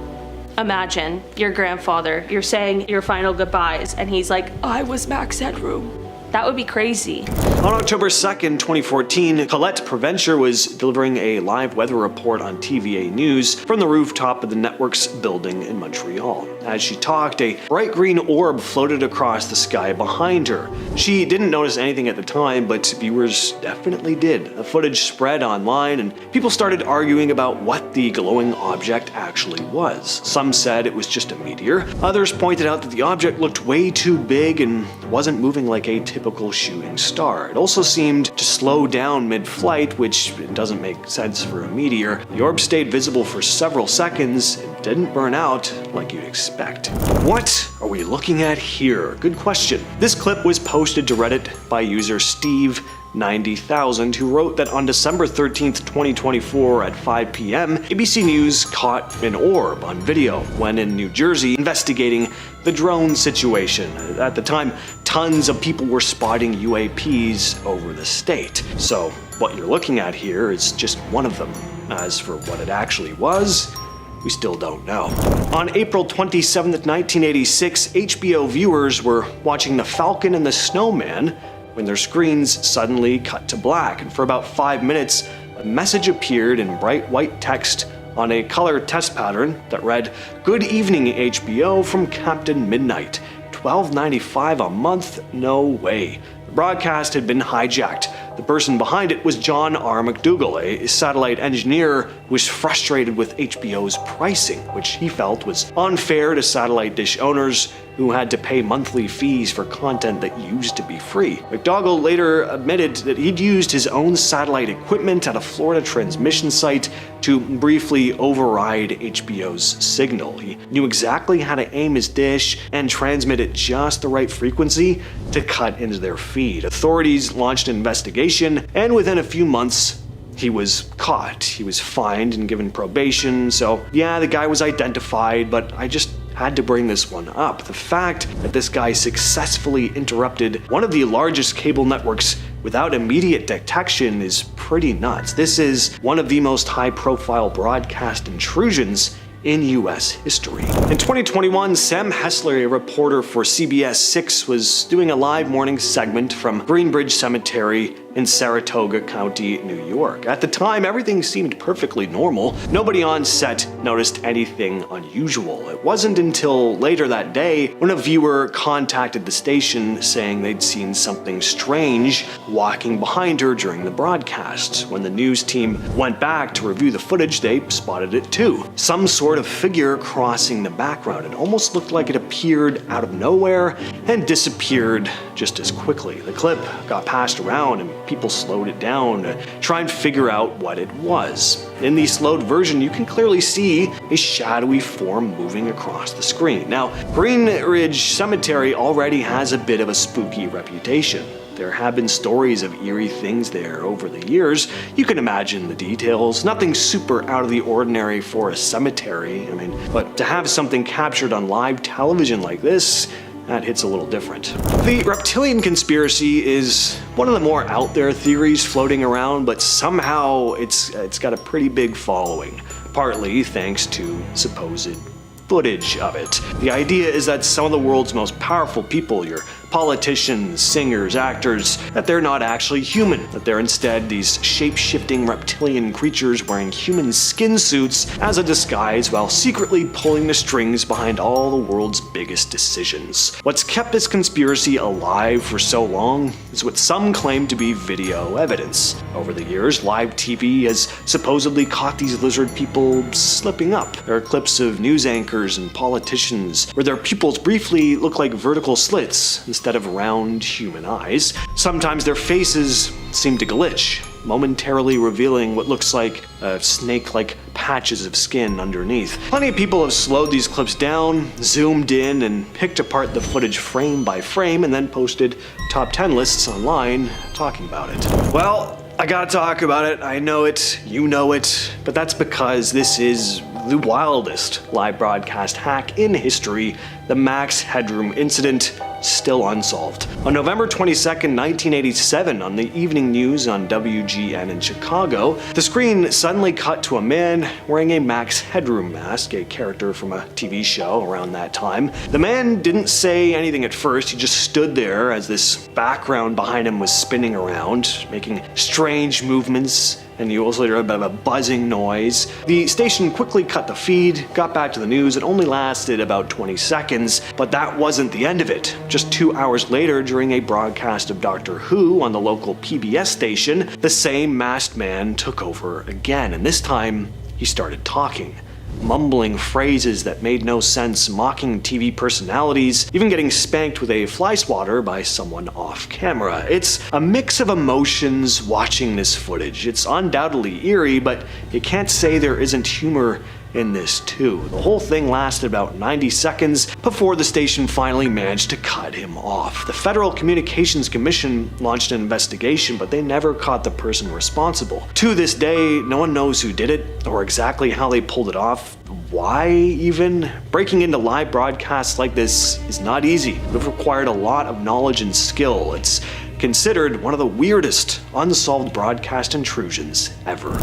Imagine your grandfather, you're saying your final goodbyes, and he's like, "I was Max Headroom." That would be crazy. On October 2nd, 2014, Colette Provencher was delivering a live weather report on TVA News from the rooftop of the network's building in Montreal. As she talked, a bright green orb floated across the sky behind her. She didn't notice anything at the time, but viewers definitely did. The footage spread online, and people started arguing about what the glowing object actually was. Some said it was just a meteor. Others pointed out that the object looked way too big and wasn't moving like a typical shooting star. It also seemed to slow down mid-flight, which doesn't make sense for a meteor. The orb stayed visible for several seconds and didn't burn out like you'd expect. What are we looking at here? Good question. This clip was posted to Reddit by user Steve90,000, who wrote that on December 13th, 2024 at 5 p.m., ABC News caught an orb on video when in New Jersey investigating the drone situation. At the time, tons of people were spotting UAPs over the state. So what you're looking at here is just one of them. As for what it actually was, we still don't know. On April 27th, 1986, HBO viewers were watching The Falcon and the Snowman when their screens suddenly cut to black, and for about 5 minutes, a message appeared in bright white text on a color test pattern that read, "Good evening, HBO, from Captain Midnight. $12.95 a month? No way." The broadcast had been hijacked. The person behind it was John R. McDougall, a satellite engineer who was frustrated with HBO's pricing, which he felt was unfair to satellite dish owners who had to pay monthly fees for content that used to be free. McDougall later admitted that he'd used his own satellite equipment at a Florida transmission site to briefly override HBO's signal. He knew exactly how to aim his dish and transmit at just the right frequency to cut into their feed. Authorities launched an investigation, and within a few months, he was caught. He was fined and given probation, so yeah, the guy was identified, but I just had to bring this one up. The fact that this guy successfully interrupted one of the largest cable networks without immediate detection is pretty nuts. This is one of the most high-profile broadcast intrusions in US history. In 2021, Sam Hessler, a reporter for CBS 6, was doing a live morning segment from Greenbridge Cemetery in Saratoga County, New York. At the time, everything seemed perfectly normal. Nobody on set noticed anything unusual. It wasn't until later that day when a viewer contacted the station saying they'd seen something strange walking behind her during the broadcast. When the news team went back to review the footage, they spotted it too. Some sort of figure crossing the background. It almost looked like it appeared out of nowhere and disappeared just as quickly. The clip got passed around and people slowed it down to try and figure out what it was. In the slowed version, you can clearly see a shadowy form moving across the screen. Now, Greenridge Cemetery already has a bit of a spooky reputation. There have been stories of eerie things there over the years. You can imagine the details. Nothing super out of the ordinary for a cemetery. But to have something captured on live television like this, that hits a little different. The reptilian conspiracy is one of the more out there theories floating around, but somehow it's got a pretty big following, partly thanks to supposed footage of it. The idea is that some of the world's most powerful people, your politicians, singers, actors, that they're not actually human, that they're instead these shape-shifting reptilian creatures wearing human skin suits as a disguise while secretly pulling the strings behind all the world's biggest decisions. What's kept this conspiracy alive for so long is what some claim to be video evidence. Over the years, live TV has supposedly caught these lizard people slipping up. There are clips of news anchors and politicians where their pupils briefly look like vertical slits instead of round human eyes. Sometimes their faces seem to glitch, momentarily revealing what looks like snake-like patches of skin underneath. Plenty of people have slowed these clips down, zoomed in, and picked apart the footage frame by frame, and then posted top 10 lists online talking about it. Well, I gotta talk about it. I know it, you know it, but that's because this is the wildest live broadcast hack in history, the Max Headroom incident, still unsolved. On November 22nd, 1987, on the evening news on WGN in Chicago, the screen suddenly cut to a man wearing a Max Headroom mask, a character from a TV show around that time. The man didn't say anything at first, he just stood there as this background behind him was spinning around, making strange movements and you also hear a bit of a buzzing noise. The station quickly cut the feed, got back to the news. It only lasted about 20 seconds, but that wasn't the end of it. Just 2 hours later, during a broadcast of Doctor Who on the local PBS station, the same masked man took over again, and this time he started talking, mumbling phrases that made no sense, mocking TV personalities, even getting spanked with a fly swatter by someone off camera. It's a mix of emotions watching this footage. It's undoubtedly eerie, but you can't say there isn't humor in this too. The whole thing lasted about 90 seconds before the station finally managed to cut him off. The Federal Communications Commission launched an investigation, but they never caught the person responsible. To this day, no one knows who did it or exactly how they pulled it off. Why even? Breaking into live broadcasts like this is not easy. It would have required a lot of knowledge and skill. It's considered one of the weirdest unsolved broadcast intrusions ever.